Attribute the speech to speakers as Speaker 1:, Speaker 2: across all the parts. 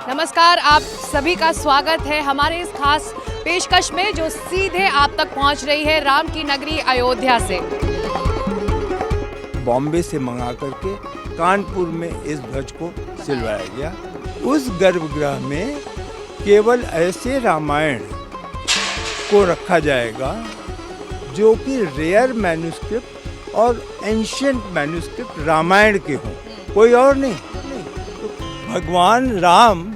Speaker 1: नमस्कार, आप सभी का स्वागत है हमारे इस खास पेशकश में जो सीधे आप तक पहुंच रही है राम की नगरी अयोध्या से।
Speaker 2: बॉम्बे से मंगा करके कानपुर में इस ध्वज को सिलवाया गया। उस गर्भगृह में केवल ऐसे रामायण को रखा जाएगा जो कि रेयर मैन्युस्क्रिप्ट और एंशिएंट मैन्युस्क्रिप्ट रामायण के हों, कोई और नहीं। तो भगवान राम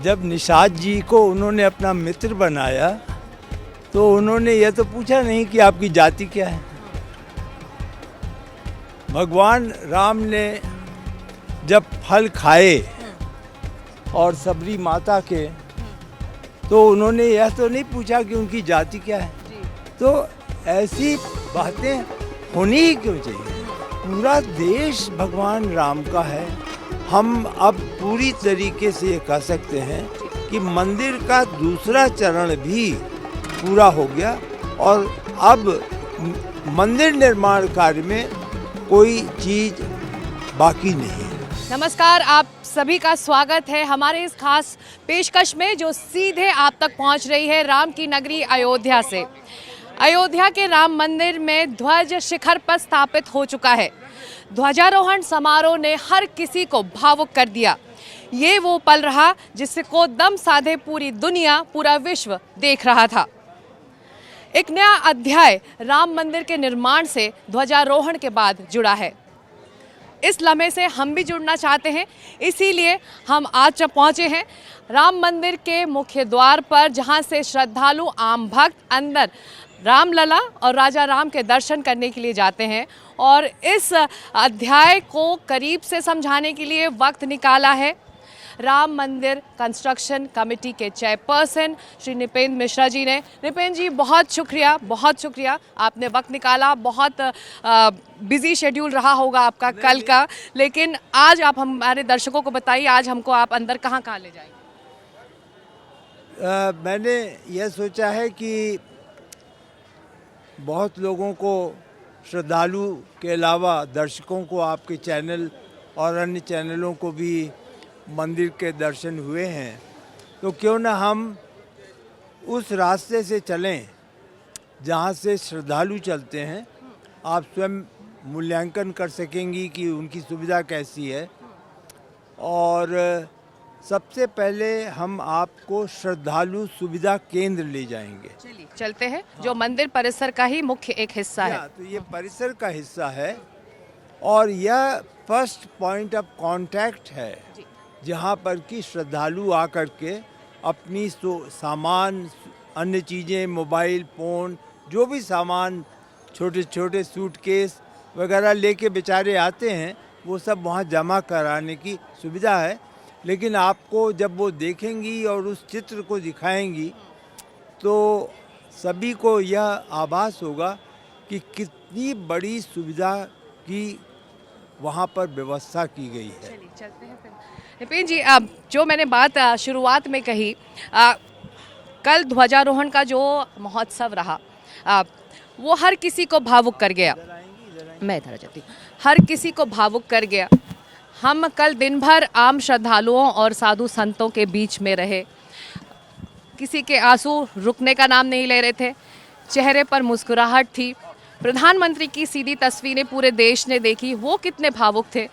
Speaker 2: जब निषाद जी को उन्होंने अपना मित्र बनाया तो उन्होंने यह तो पूछा नहीं कि आपकी जाति क्या है। भगवान राम ने जब फल खाए और सबरी माता के, तो उन्होंने यह तो नहीं पूछा कि उनकी जाति क्या है। तो ऐसी बातें होनी ही क्यों चाहिए। पूरा देश भगवान राम का है। हम अब पूरी तरीके से ये कह सकते हैं कि मंदिर का दूसरा चरण भी पूरा हो गया और अब मंदिर निर्माण कार्य में कोई चीज बाकी नहीं है।
Speaker 1: नमस्कार, आप सभी का स्वागत है हमारे इस खास पेशकश में जो सीधे आप तक पहुंच रही है राम की नगरी अयोध्या से। अयोध्या के राम मंदिर में ध्वज शिखर पर स्थापित हो चुका है। ध्वजारोहण समारोह ने हर किसी को भावुक कर दिया। ये वो पल रहा जिसको दम साधे पूरी दुनिया, पूरा विश्व देख रहा था। एक नया अध्याय राम मंदिर के निर्माण से ध्वजारोहण के बाद जुड़ा है। इस लम्हे से हम भी जुड़ना चाहते हैं, इसीलिए हम आज जब पहुंचे हैं राम मंदिर के मुख्य द्वार पर, जहां से श्रद्धालु आम भक्त अंदर रामलला और राजा राम के दर्शन करने के लिए जाते हैं। और इस अध्याय को करीब से समझाने के लिए वक्त निकाला है राम मंदिर कंस्ट्रक्शन कमेटी के चेयरपर्सन श्री निपेंद्र मिश्रा जी ने। निपेंद्र जी, बहुत शुक्रिया आपने वक्त निकाला। बहुत बिजी शेड्यूल रहा होगा आपका कल का, लेकिन आज आप हमारे दर्शकों को बताइए, आज हमको आप अंदर कहाँ ले जाएंगे।
Speaker 2: मैंने यह सोचा है कि बहुत लोगों को, श्रद्धालु के अलावा दर्शकों को, आपके चैनल और अन्य चैनलों को भी मंदिर के दर्शन हुए हैं, तो क्यों ना हम उस रास्ते से चलें जहाँ से श्रद्धालु चलते हैं। आप स्वयं मूल्यांकन कर सकेंगी कि उनकी सुविधा कैसी है। और सबसे पहले हम आपको श्रद्धालु सुविधा केंद्र ले जाएंगे।
Speaker 1: चलिए चलते हैं। जो मंदिर परिसर का ही मुख्य एक हिस्सा है।
Speaker 2: तो ये परिसर का हिस्सा है और यह फर्स्ट पॉइंट ऑफ कांटेक्ट है जहाँ पर कि श्रद्धालु आकर के अपनी सामान, अन्य चीज़ें, मोबाइल फ़ोन, जो भी सामान, छोटे छोटे सूटकेस वगैरह लेके बेचारे आते हैं, वो सब वहाँ जमा कराने की सुविधा है। लेकिन आपको जब वो देखेंगी और उस चित्र को दिखाएंगी तो सभी को यह आभास होगा कि कितनी बड़ी सुविधा की वहाँ पर व्यवस्था की गई है।
Speaker 1: चलिए चलते हैं फिर। निपेंद्र जी, जो मैंने बात शुरुआत में कही, कल ध्वजारोहण का जो महोत्सव रहा वो हर किसी को भावुक कर गया। मैं इधर आ जाती हूँ। हर किसी को भावुक कर गया। हम कल दिन भर आम श्रद्धालुओं और साधु संतों के बीच में रहे। किसी के आंसू रुकने का नाम नहीं ले रहे थे, चेहरे पर मुस्कुराहट थी। प्रधानमंत्री की सीधी तस्वीरें पूरे देश ने देखी, वो कितने भावुक थे।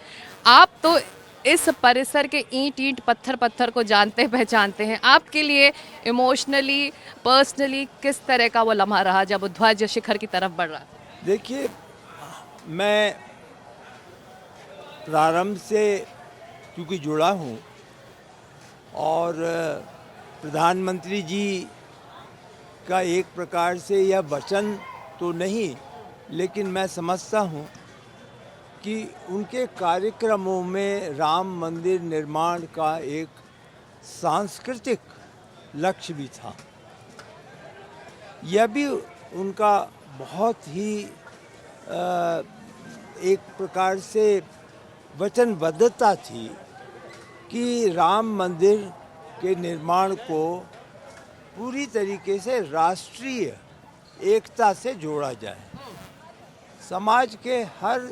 Speaker 1: आप तो इस परिसर के ईंट पत्थर को जानते पहचानते हैं। आपके लिए इमोशनली, पर्सनली किस तरह का वो लम्हा रहा जब ध्वज शिखर की तरफ बढ़ रहा?
Speaker 2: देखिए, मैं प्रारंभ से क्योंकि जुड़ा हूँ और प्रधानमंत्री जी का एक प्रकार से यह वचन तो नहीं, लेकिन मैं समझता हूँ कि उनके कार्यक्रमों में राम मंदिर निर्माण का एक सांस्कृतिक लक्ष्य भी था। यह भी उनका बहुत ही एक प्रकार से वचनबद्धता थी कि राम मंदिर के निर्माण को पूरी तरीके से राष्ट्रीय एकता से जोड़ा जाए। समाज के हर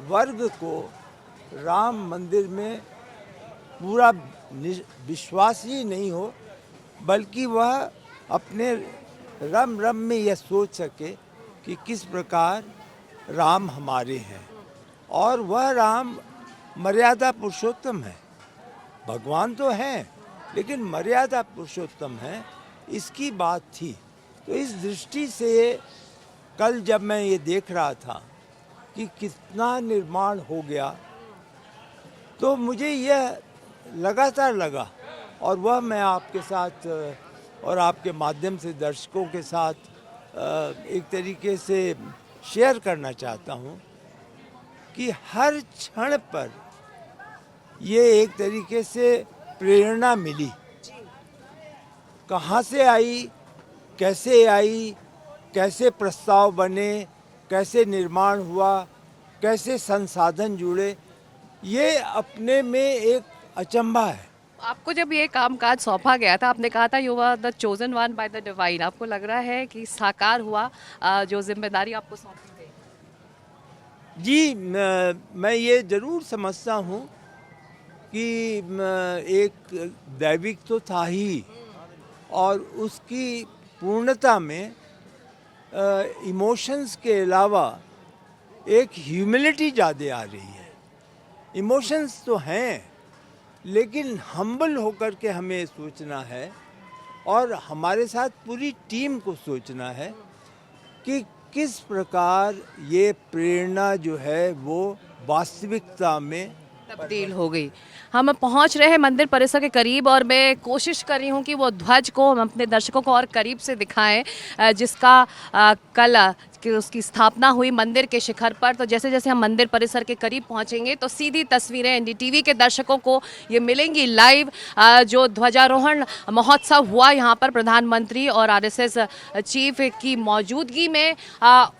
Speaker 2: वर्ग को राम मंदिर में पूरा विश्वास ही नहीं हो, बल्कि वह अपने रम रम में यह सोच सके कि किस प्रकार राम हमारे हैं, और वह राम मर्यादा पुरुषोत्तम है। भगवान तो हैं, लेकिन मर्यादा पुरुषोत्तम है, इसकी बात थी। तो इस दृष्टि से कल जब मैं ये देख रहा था कि कितना निर्माण हो गया, तो मुझे यह लगातार लगा, और वह मैं आपके साथ और आपके माध्यम से दर्शकों के साथ एक तरीके से शेयर करना चाहता हूँ कि हर क्षण पर ये एक तरीके से प्रेरणा मिली। कहाँ से आई, कैसे प्रस्ताव बने, कैसे निर्माण हुआ, कैसे संसाधन जुड़े, ये अपने में एक अचंभा है।
Speaker 1: आपको जब ये कामकाज सौंपा गया था, आपने कहा था you are the chosen one by the divine. आपको लग रहा है कि साकार हुआ जो जिम्मेदारी आपको सौंपी गई?
Speaker 2: जी, मैं ये जरूर समझता हूँ कि एक दैविक तो था ही, और उसकी पूर्णता में इमोशंस के अलावा एक ह्यूमिलिटी ज़्यादा आ रही है। इमोशंस तो हैं, लेकिन हम्बल होकर के हमें सोचना है, और हमारे साथ पूरी टीम को सोचना है कि किस प्रकार ये प्रेरणा जो है वो वास्तविकता में
Speaker 1: तब्दील हो गई। हम पहुंच रहे हैं मंदिर परिसर के करीब, और मैं कोशिश कर रही हूं कि वो ध्वज को हम अपने दर्शकों को और करीब से दिखाएं, जिसका कल कि उसकी स्थापना हुई मंदिर के शिखर पर। तो जैसे जैसे हम मंदिर परिसर के करीब पहुंचेंगे तो सीधी तस्वीरें एनडीटीवी के दर्शकों को ये मिलेंगी लाइव। जो ध्वजारोहण महोत्सव हुआ यहाँ पर प्रधानमंत्री और आरएसएस चीफ की मौजूदगी में,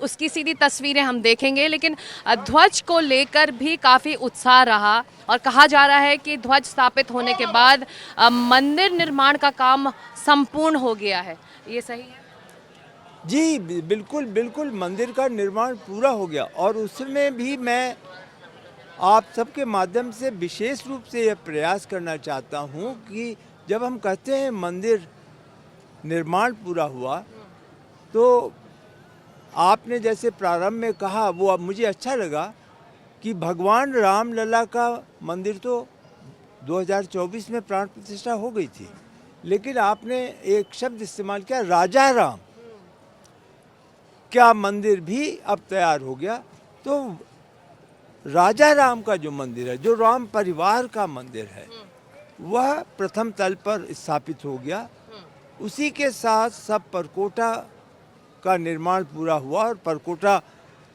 Speaker 1: उसकी सीधी तस्वीरें हम देखेंगे। लेकिन ध्वज को लेकर भी काफ़ी उत्साह रहा, और कहा जा रहा है कि ध्वज स्थापित होने के बाद मंदिर निर्माण का काम संपूर्ण हो गया है। ये सही है?
Speaker 2: जी बिल्कुल बिल्कुल, मंदिर का निर्माण पूरा हो गया, और उसमें भी मैं आप सबके माध्यम से विशेष रूप से यह प्रयास करना चाहता हूँ कि जब हम कहते हैं मंदिर निर्माण पूरा हुआ, तो आपने जैसे प्रारंभ में कहा वो अब मुझे अच्छा लगा कि भगवान रामलला का मंदिर तो 2024 में प्राण प्रतिष्ठा हो गई थी, लेकिन आपने एक शब्द इस्तेमाल किया, राजा राम क्या मंदिर भी अब तैयार हो गया। तो राजा राम का जो मंदिर है, जो राम परिवार का मंदिर है, वह प्रथम तल पर स्थापित हो गया। उसी के साथ सब परकोटा का निर्माण पूरा हुआ, और परकोटा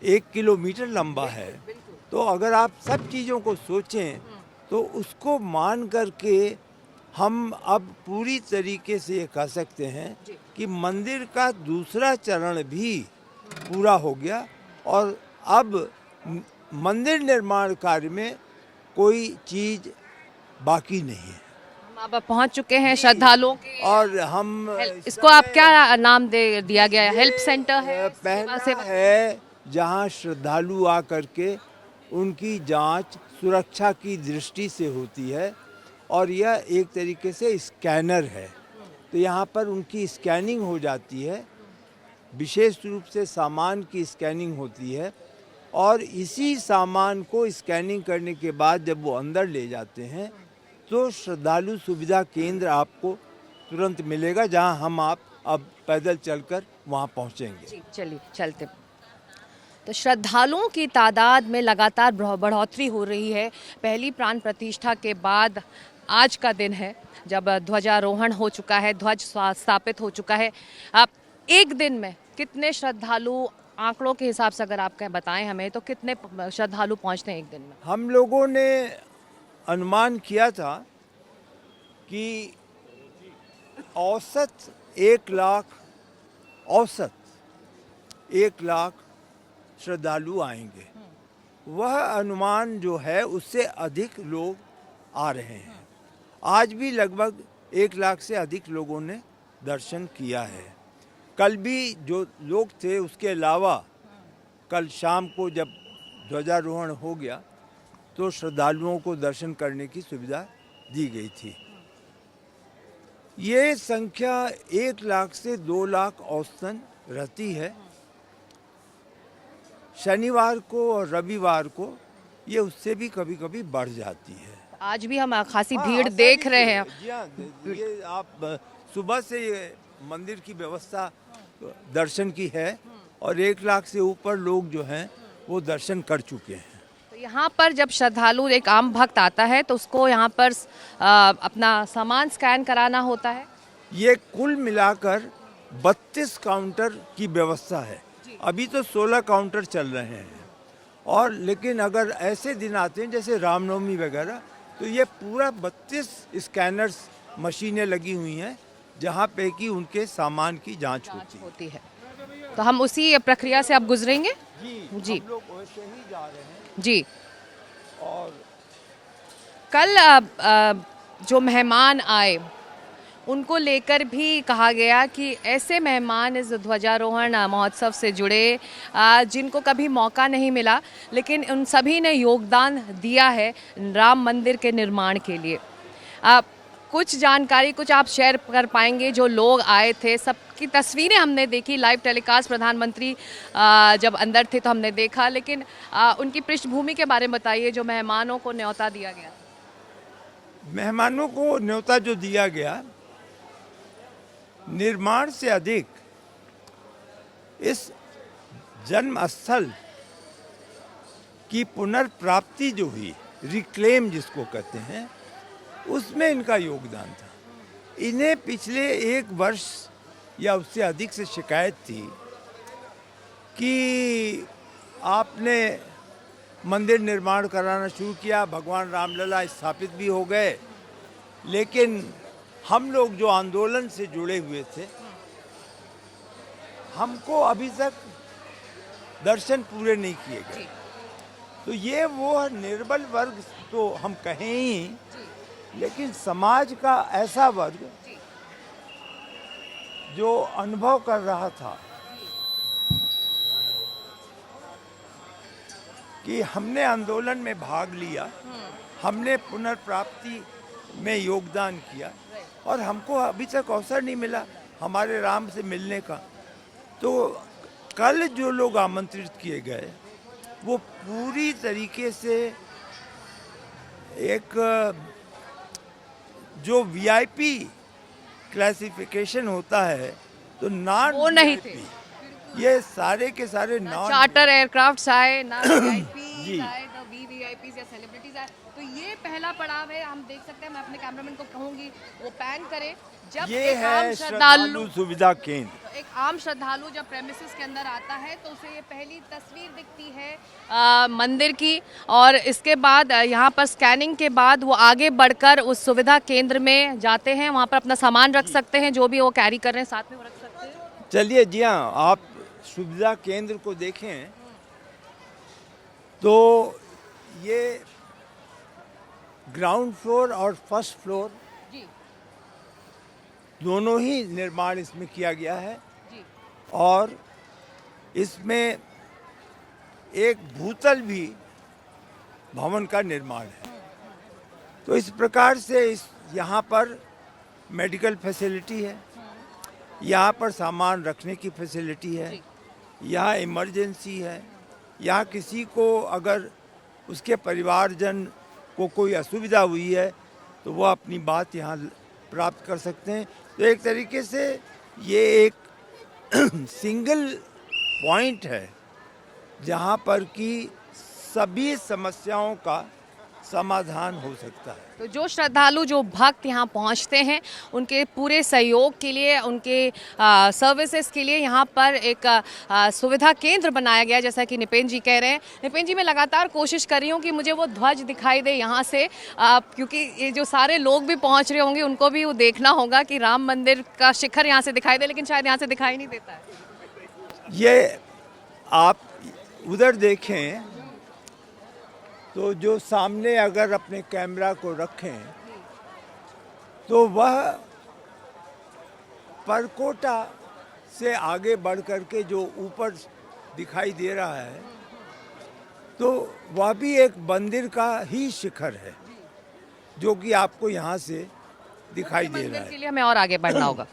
Speaker 2: 1 किलोमीटर लंबा है। तो अगर आप सब चीज़ों को सोचें तो उसको मान करके हम अब पूरी तरीके से ये कह सकते हैं कि मंदिर का दूसरा चरण भी पूरा हो गया, और अब मंदिर निर्माण कार्य में कोई चीज़ बाकी नहीं है।
Speaker 1: हम अब पहुंच चुके हैं श्रद्धालुओं के,
Speaker 2: और हम
Speaker 1: इसको आप क्या नाम दिया गया है? हेल्प सेंटर है,
Speaker 2: पहला है जहां श्रद्धालु आकर के उनकी जांच सुरक्षा की दृष्टि से होती है, और यह एक तरीके से स्कैनर है। तो यहाँ पर उनकी स्कैनिंग हो जाती है, विशेष रूप से सामान की स्कैनिंग होती है, और इसी सामान को स्कैनिंग करने के बाद जब वो अंदर ले जाते हैं तो श्रद्धालु सुविधा केंद्र आपको तुरंत मिलेगा, जहां हम आप अब पैदल चलकर वहां पहुंचेंगे।
Speaker 1: चलिए चलते। तो श्रद्धालुओं की तादाद में लगातार बढ़ोतरी हो रही है। पहली प्राण प्रतिष्ठा के बाद आज का दिन है जब ध्वजारोहण हो चुका है, ध्वज स्थापित हो चुका है। अब एक दिन में कितने श्रद्धालु, आंकड़ों के हिसाब से अगर आप बताएं हमें, तो कितने श्रद्धालु पहुंचते हैं एक दिन में?
Speaker 2: हम लोगों ने अनुमान किया था कि औसत 1 लाख श्रद्धालु आएंगे। वह अनुमान जो है उससे अधिक लोग आ रहे हैं। आज भी लगभग 1 लाख से अधिक लोगों ने दर्शन किया है। कल भी जो लोग थे उसके अलावा कल शाम को जब ध्वजारोहण हो गया तो श्रद्धालुओं को दर्शन करने की सुविधा दी गई थी। ये संख्या 1 लाख से 2 लाख औसतन रहती है। शनिवार को और रविवार को ये उससे भी कभी कभी बढ़ जाती है।
Speaker 1: आज भी हम खासी
Speaker 2: हाँ,
Speaker 1: भीड़
Speaker 2: आसानी
Speaker 1: देख
Speaker 2: से
Speaker 1: रहे हैं।
Speaker 2: जी हाँ, ये आप सुबह से ये मंदिर की व्यवस्था दर्शन की है और 1 लाख से ऊपर लोग जो हैं वो दर्शन कर चुके हैं।
Speaker 1: तो यहाँ पर जब श्रद्धालु एक आम भक्त आता है तो उसको यहाँ पर अपना सामान स्कैन कराना होता है।
Speaker 2: ये कुल मिलाकर 32 काउंटर की व्यवस्था है। अभी तो 16 काउंटर चल रहे हैं और लेकिन अगर ऐसे दिन आते हैं जैसे रामनवमी वगैरह तो ये पूरा 32 स्कैनर्स मशीनें लगी हुई हैं जहाँ पे कि उनके सामान की जांच होती है।
Speaker 1: तो हम उसी प्रक्रिया से आप गुजरेंगे। जी
Speaker 2: हम लोग वैसे ही जा रहे हैं।
Speaker 1: जी।
Speaker 2: और
Speaker 1: कल जो मेहमान आए उनको लेकर भी कहा गया कि ऐसे मेहमान इस ध्वजारोहण महोत्सव से जुड़े जिनको कभी मौका नहीं मिला, लेकिन उन सभी ने योगदान दिया है राम मंदिर के निर्माण के लिए। कुछ जानकारी कुछ आप शेयर कर पाएंगे? जो लोग आए थे सबकी तस्वीरें हमने देखी, लाइव टेलीकास्ट प्रधानमंत्री जब अंदर थे तो हमने देखा, लेकिन उनकी पृष्ठभूमि के बारे में बताइए। जो मेहमानों को न्योता दिया गया,
Speaker 2: मेहमानों को न्योता जो दिया गया, निर्माण से अधिक इस जन्म स्थल की पुनर्प्राप्ति जो हुई, रिक्लेम जिसको कहते हैं, उसमें इनका योगदान था। इन्हें पिछले 1 वर्ष या उससे अधिक से शिकायत थी कि आपने मंदिर निर्माण कराना शुरू किया, भगवान रामलला स्थापित भी हो गए, लेकिन हम लोग जो आंदोलन से जुड़े हुए थे हमको अभी तक दर्शन पूरे नहीं किए गए। तो ये वो निर्बल वर्ग तो हम कहें ही, लेकिन समाज का ऐसा वर्ग जो अनुभव कर रहा था कि हमने आंदोलन में भाग लिया, हमने पुनर्प्राप्ति में योगदान किया और हमको अभी तक अवसर नहीं मिला हमारे राम से मिलने का। तो कल जो लोग आमंत्रित किए गए वो पूरी तरीके से एक जो वीआईपी क्लासिफिकेशन होता है तो नॉन
Speaker 1: वो नहीं थे।
Speaker 2: ये सारे के सारे नॉन
Speaker 1: चार्टर एयरक्राफ्ट्स आए ना,
Speaker 2: जी।
Speaker 1: आए ना, वीवीआईपीज या सेलिब्रिटीज आए। तो ये पहला पड़ाव है, हम देख सकते हैं। मैं अपने कैमरामैन को कहूंगी वो पैन करे। जब
Speaker 2: ये
Speaker 1: एक आम
Speaker 2: है श्रद्धालु सुविधा केंद्र।
Speaker 1: एक आम श्रद्धालु जब प्रेमिसेस के अंदर आता है तो उसे ये पहली तस्वीर दिखती है मंदिर की, और इसके बाद यहाँ पर स्कैनिंग के बाद वो आगे बढ़कर उस सुविधा केंद्र में जाते हैं। वहाँ पर अपना सामान रख सकते हैं, जो भी वो कैरी कर रहे हैं साथ में वो रख सकते हैं।
Speaker 2: चलिए जी हाँ, आप सुविधा केंद्र को देखें तो ये ग्राउंड फ्लोर और फर्स्ट फ्लोर
Speaker 1: जी
Speaker 2: दोनों ही निर्माण इसमें किया गया है
Speaker 1: जी।
Speaker 2: और इसमें एक भूतल भी भवन का निर्माण है। तो इस प्रकार से इस यहाँ पर मेडिकल फैसिलिटी है, यहाँ पर सामान रखने की फैसिलिटी है, यहाँ इमरजेंसी है, यहाँ किसी को अगर उसके परिवारजन को कोई असुविधा हुई है तो वो अपनी बात यहाँ प्राप्त कर सकते हैं। तो एक तरीके से ये एक सिंगल पॉइंट है जहाँ पर कि सभी समस्याओं का समाधान हो सकता है।
Speaker 1: तो जो श्रद्धालु, जो भक्त यहाँ पहुँचते हैं, उनके पूरे सहयोग के लिए, उनके सर्विसेज के लिए यहाँ पर एक सुविधा केंद्र बनाया गया, जैसा कि निपेन जी कह रहे हैं। निपेन जी, मैं लगातार कोशिश कर रही हूँ कि मुझे वो ध्वज दिखाई दे यहाँ से, क्योंकि ये जो सारे लोग भी पहुँच रहे होंगे उनको भी वो देखना होगा कि राम मंदिर का शिखर यहाँ से दिखाई दे, लेकिन शायद यहाँ से दिखाई नहीं देता है।
Speaker 2: ये आप उधर देखें तो जो सामने अगर अपने कैमरा को रखें तो वह परकोटा से आगे बढ़ कर के जो ऊपर दिखाई दे रहा है, तो वह भी एक मंदिर का ही शिखर है, जो कि आपको यहाँ से दिखाई दे रहा
Speaker 1: मंदिर के
Speaker 2: है।
Speaker 1: लिए हमें और आगे बढ़ना होगा।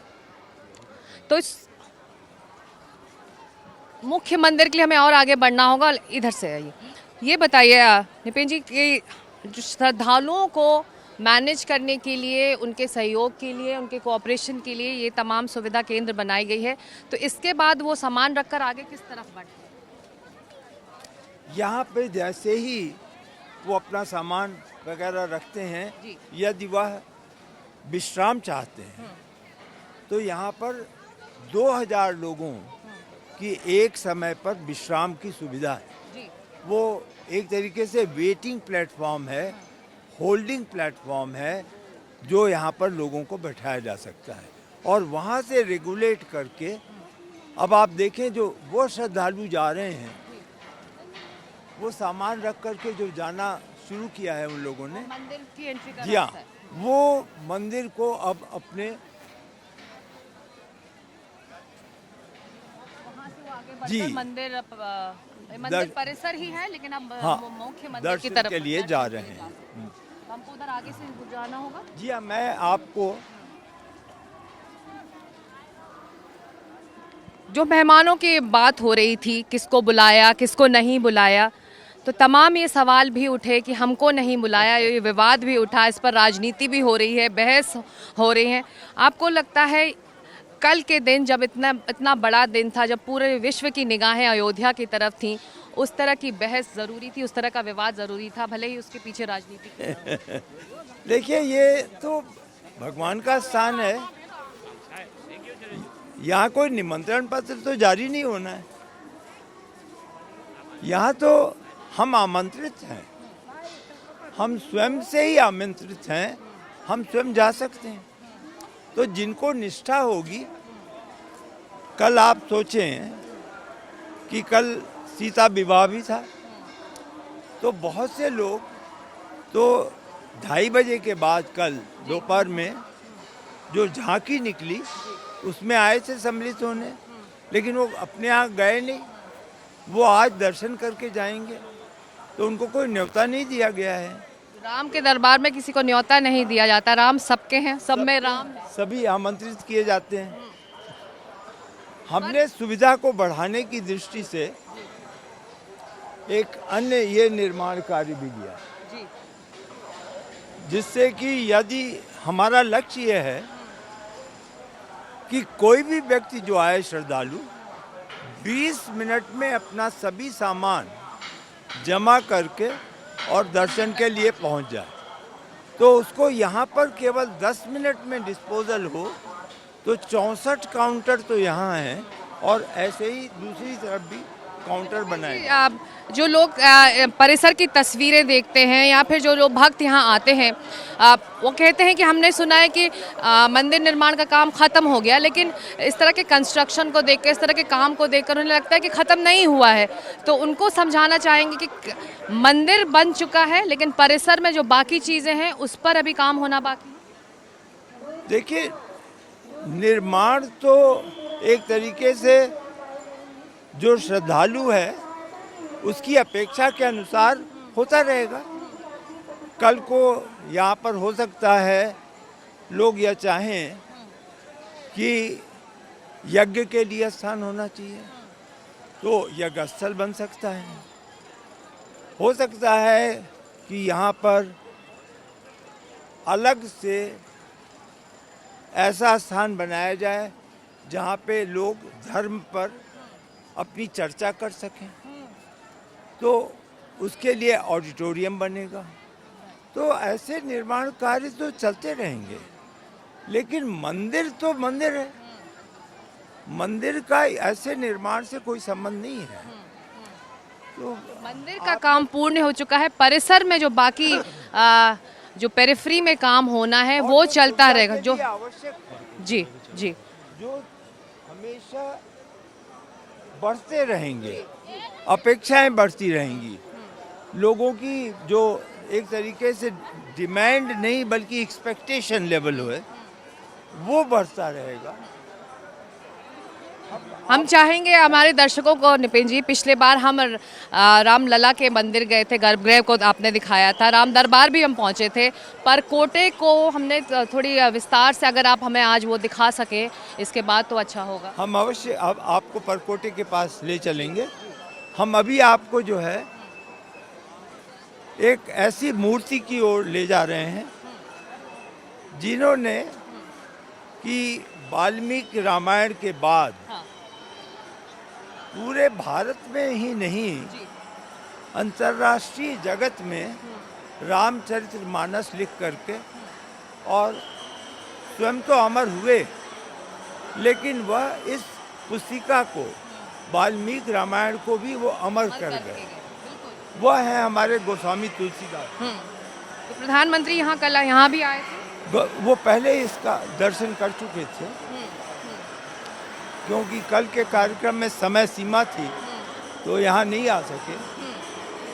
Speaker 1: तो इस मुख्य मंदिर के लिए हमें और आगे बढ़ना होगा। इधर से आइए, ये बताइए निपिन जी कि जो श्रद्धालुओं को मैनेज करने के लिए, उनके सहयोग के लिए, उनके कोऑपरेशन के लिए ये तमाम सुविधा केंद्र बनाई गई है, तो इसके बाद वो सामान रखकर आगे किस तरफ बढ़ते हैं?
Speaker 2: यहाँ पे जैसे ही वो अपना सामान वगैरह रखते
Speaker 1: जी।
Speaker 2: हैं, यदि वह विश्राम चाहते हैं, तो यहाँ पर 2000 लोगों की एक समय पर विश्राम की सुविधा है।
Speaker 1: जी।
Speaker 2: वो एक तरीके से वेटिंग प्लेटफॉर्म है, होल्डिंग प्लेटफॉर्म है, जो यहाँ पर लोगों को बैठाया जा सकता है। और वहाँ से रेगुलेट करके, अब आप देखें जो वो श्रद्धालु जा रहे हैं, वो सामान रख करके जो जाना शुरू किया है उन लोगों ने,
Speaker 1: मंदिर की एंट्री का
Speaker 2: जी हाँ,
Speaker 1: रास्ता है।
Speaker 2: वो मंदिर को अब अपने
Speaker 1: वहाँ से वो आगे बढ़कर
Speaker 2: जी।
Speaker 1: मंदिर परिसर ही है, लेकिन अब
Speaker 2: हाँ,
Speaker 1: मुख्य मंदिर की
Speaker 2: दर्शन
Speaker 1: तरफ
Speaker 2: के लिए जा रहे हैं।
Speaker 1: तो हमको उधर आगे से जाना होगा।
Speaker 2: जी हाँ, मैं आपको
Speaker 1: जो मेहमानों की बात हो रही थी, किसको बुलाया किसको नहीं बुलाया, तो तमाम ये सवाल भी उठे कि हमको नहीं बुलाया, ये विवाद भी उठा, इस पर राजनीति भी हो रही है, बहस हो रही है। आपको लगता है कल के दिन जब इतना बड़ा दिन था, जब पूरे विश्व की निगाहें अयोध्या की तरफ थीं, उस तरह की बहस ज़रूरी थी, उस तरह का विवाद ज़रूरी था, भले ही उसके पीछे राजनीति थी?
Speaker 2: देखिए, ये तो भगवान का स्थान है, यहाँ कोई निमंत्रण पत्र तो जारी नहीं होना है। यहाँ तो हम आमंत्रित हैं, हम स्वयं से ही आमंत्रित हैं, हम स्वयं जा सकते हैं। तो जिनको निष्ठा होगी, कल आप सोचें कि कल सीता विवाह भी था, तो बहुत से लोग तो 2:30 बजे के बाद कल दोपहर में जो झांकी निकली, उसमें आए थे सम्मिलित होने, लेकिन वो अपने यहाँ गए नहीं, वो आज दर्शन करके जाएंगे, तो उनको कोई न्योता नहीं दिया गया है।
Speaker 1: राम के दरबार में किसी को न्योता नहीं दिया जाता, राम सबके हैं, सब में राम है।
Speaker 2: सभी आमंत्रित किए जाते हैं। हमने सुविधा को बढ़ाने की दृष्टि से एक अन्य ये निर्माण कार्य भी लिया,
Speaker 1: जी।
Speaker 2: जिससे कि यदि हमारा लक्ष्य ये है कि कोई भी व्यक्ति जो आए श्रद्धालु 20 मिनट में अपना सभी सामान जमा करके और दर्शन के लिए पहुंच जाए, तो उसको यहाँ पर केवल 10 मिनट में डिस्पोजल हो, तो 64 काउंटर तो यहाँ हैं, और ऐसे ही दूसरी तरफ भी काउंटर बनाए गए।
Speaker 1: जो लोग परिसर की तस्वीरें देखते हैं, या फिर जो लोग भक्त यहाँ आते हैं, वो कहते हैं कि हमने सुना है कि मंदिर निर्माण का काम ख़त्म हो गया, लेकिन इस तरह के कंस्ट्रक्शन को देखकर, इस तरह के काम को देखकर उन्हें लगता है कि ख़त्म नहीं हुआ है। तो उनको समझाना चाहेंगे कि मंदिर बन चुका है, लेकिन परिसर में जो बाकी चीज़ें हैं उस पर अभी काम होना बाकी है।
Speaker 2: देखिए, निर्माण तो एक तरीके से जो श्रद्धालु है उसकी अपेक्षा के अनुसार होता रहेगा। कल को यहाँ पर हो सकता है लोग यह चाहें कि यज्ञ के लिए स्थान होना चाहिए, तो यज्ञ स्थल बन सकता है। हो सकता है कि यहाँ पर अलग से ऐसा स्थान बनाया जाए जहाँ पे लोग धर्म पर अपनी चर्चा कर सकें, तो उसके लिए ऑडिटोरियम बनेगा। तो ऐसे निर्माण कार्य तो चलते रहेंगे, लेकिन मंदिर तो मंदिर है, मंदिर का ऐसे निर्माण से कोई संबंध नहीं है। तो
Speaker 1: मंदिर का काम पूर्ण हो चुका है, परिसर में जो बाकी जो पेरिफेरी में काम होना है वो चलता रहेगा, जो
Speaker 2: आवश्यक है,
Speaker 1: जी जी
Speaker 2: जो हमेशा बढ़ते रहेंगे, अपेक्षाएं बढ़ती रहेंगी, लोगों की जो एक तरीके से डिमांड नहीं बल्कि एक्सपेक्टेशन लेवल है वो बढ़ता रहेगा।
Speaker 1: हम चाहेंगे हमारे दर्शकों को, निपिन जी, पिछले बार हम रामलला के मंदिर गए थे, गर्भगृह को आपने दिखाया था, राम दरबार भी हम पहुंचे थे, पर कोटे को हमने थोड़ी विस्तार से अगर आप हमें आज वो दिखा सके इसके बाद तो अच्छा होगा।
Speaker 2: हम अवश्य अब आपको परकोटे के पास ले चलेंगे। हम अभी आपको जो है एक ऐसी मूर्ति की ओर ले जा रहे हैं जिन्होंने कि वाल्मीकि रामायण के बाद
Speaker 1: हाँ।
Speaker 2: पूरे भारत में ही नहीं अंतर्राष्ट्रीय जगत में रामचरितमानस लिख करके और स्वयं तो अमर हुए, लेकिन वह इस पुस्तिका को, वाल्मीकि रामायण को भी वो अमर कर गए। वह है हमारे गोस्वामी तुलसीदास।
Speaker 1: तो प्रधानमंत्री यहाँ कल यहाँ भी आए थे?
Speaker 2: वो पहले इसका दर्शन कर चुके थे, क्योंकि कल के कार्यक्रम में समय सीमा थी तो यहाँ नहीं आ सके,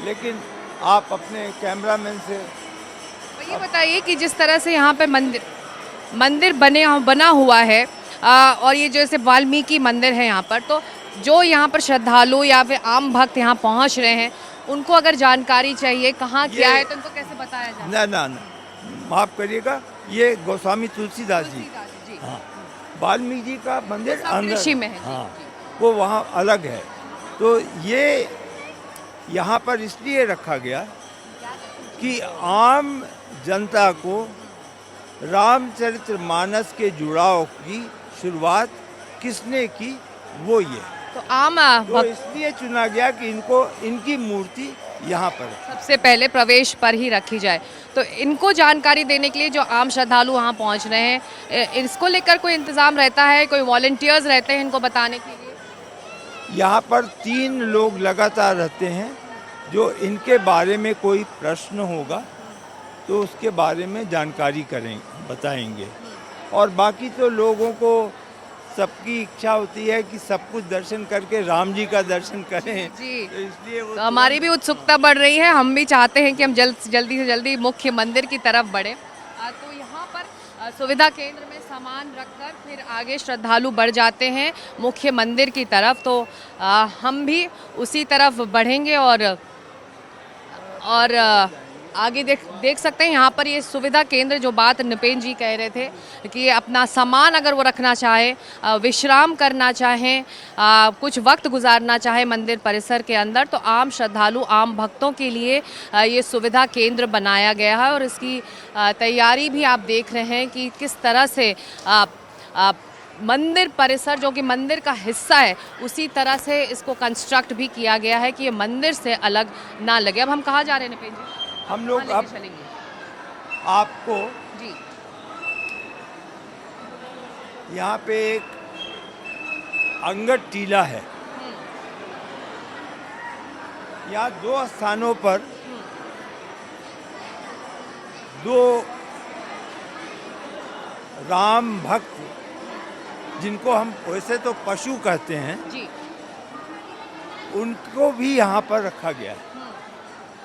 Speaker 2: लेकिन आप अपने कैमरामैन से
Speaker 1: तो ये बताइए कि जिस तरह से यहाँ पे मंदिर बना हुआ है और ये जैसे वाल्मीकि मंदिर है यहाँ पर, तो जो यहाँ पर श्रद्धालु या फिर आम भक्त यहाँ पहुँच रहे हैं उनको अगर जानकारी चाहिए कहाँ क्या है तो उनको कैसे बताया जाए?
Speaker 2: ना माफ करिएगा, ये गोस्वामी तुलसीदास जी, हाँ, वाल्मीकि जी का मंदिर
Speaker 1: ऋषि में है।
Speaker 2: हाँ, वो वहाँ अलग है। तो ये यहाँ पर इसलिए रखा गया कि आम जनता को रामचरितमानस के जुड़ाव की शुरुआत किसने की, वो ये।
Speaker 1: तो आम
Speaker 2: तो इसलिए चुना गया कि इनकी मूर्ति यहाँ पर
Speaker 1: सबसे पहले प्रवेश पर ही रखी जाए। तो इनको जानकारी देने के लिए जो आम श्रद्धालु वहाँ पहुँच रहे हैं, इसको लेकर कोई इंतज़ाम रहता है, कोई वॉलंटियर्स रहते हैं इनको बताने के लिए?
Speaker 2: यहाँ पर 3 लोग लगातार रहते हैं जो इनके बारे में कोई प्रश्न होगा तो उसके बारे में जानकारी बताएंगे। और बाकी तो लोगों को सबकी इच्छा होती है कि सब कुछ दर्शन करके राम जी का दर्शन करें
Speaker 1: जी।
Speaker 2: तो इसलिए
Speaker 1: तो हमारी भी उत्सुकता बढ़ रही है, हम भी चाहते हैं कि हम जल्दी से जल्दी मुख्य मंदिर की तरफ बढ़े। तो यहाँ पर सुविधा केंद्र में सामान रखकर फिर आगे श्रद्धालु बढ़ जाते हैं मुख्य मंदिर की तरफ। तो हम भी उसी तरफ बढ़ेंगे और आगे देख सकते हैं यहाँ पर ये सुविधा केंद्र, जो बात निपेन जी कह रहे थे कि अपना सामान अगर वो रखना चाहे, विश्राम करना चाहें, कुछ वक्त गुजारना चाहे मंदिर परिसर के अंदर, तो आम श्रद्धालु, आम भक्तों के लिए ये सुविधा केंद्र बनाया गया है। और इसकी तैयारी भी आप देख रहे हैं कि किस तरह से मंदिर परिसर, जो कि मंदिर का हिस्सा है, उसी तरह से इसको कंस्ट्रक्ट भी किया गया है कि ये मंदिर से अलग ना लगे। अब हम कहाँ जा रहे हैं निपेन जी?
Speaker 2: हम लोग अब आपको
Speaker 1: जी
Speaker 2: यहाँ पे एक अंगद टीला है। यहाँ 2 स्थानों पर 2 राम भक्त, जिनको हम वैसे तो पशु कहते हैं
Speaker 1: जी,
Speaker 2: उनको भी यहाँ पर रखा गया है।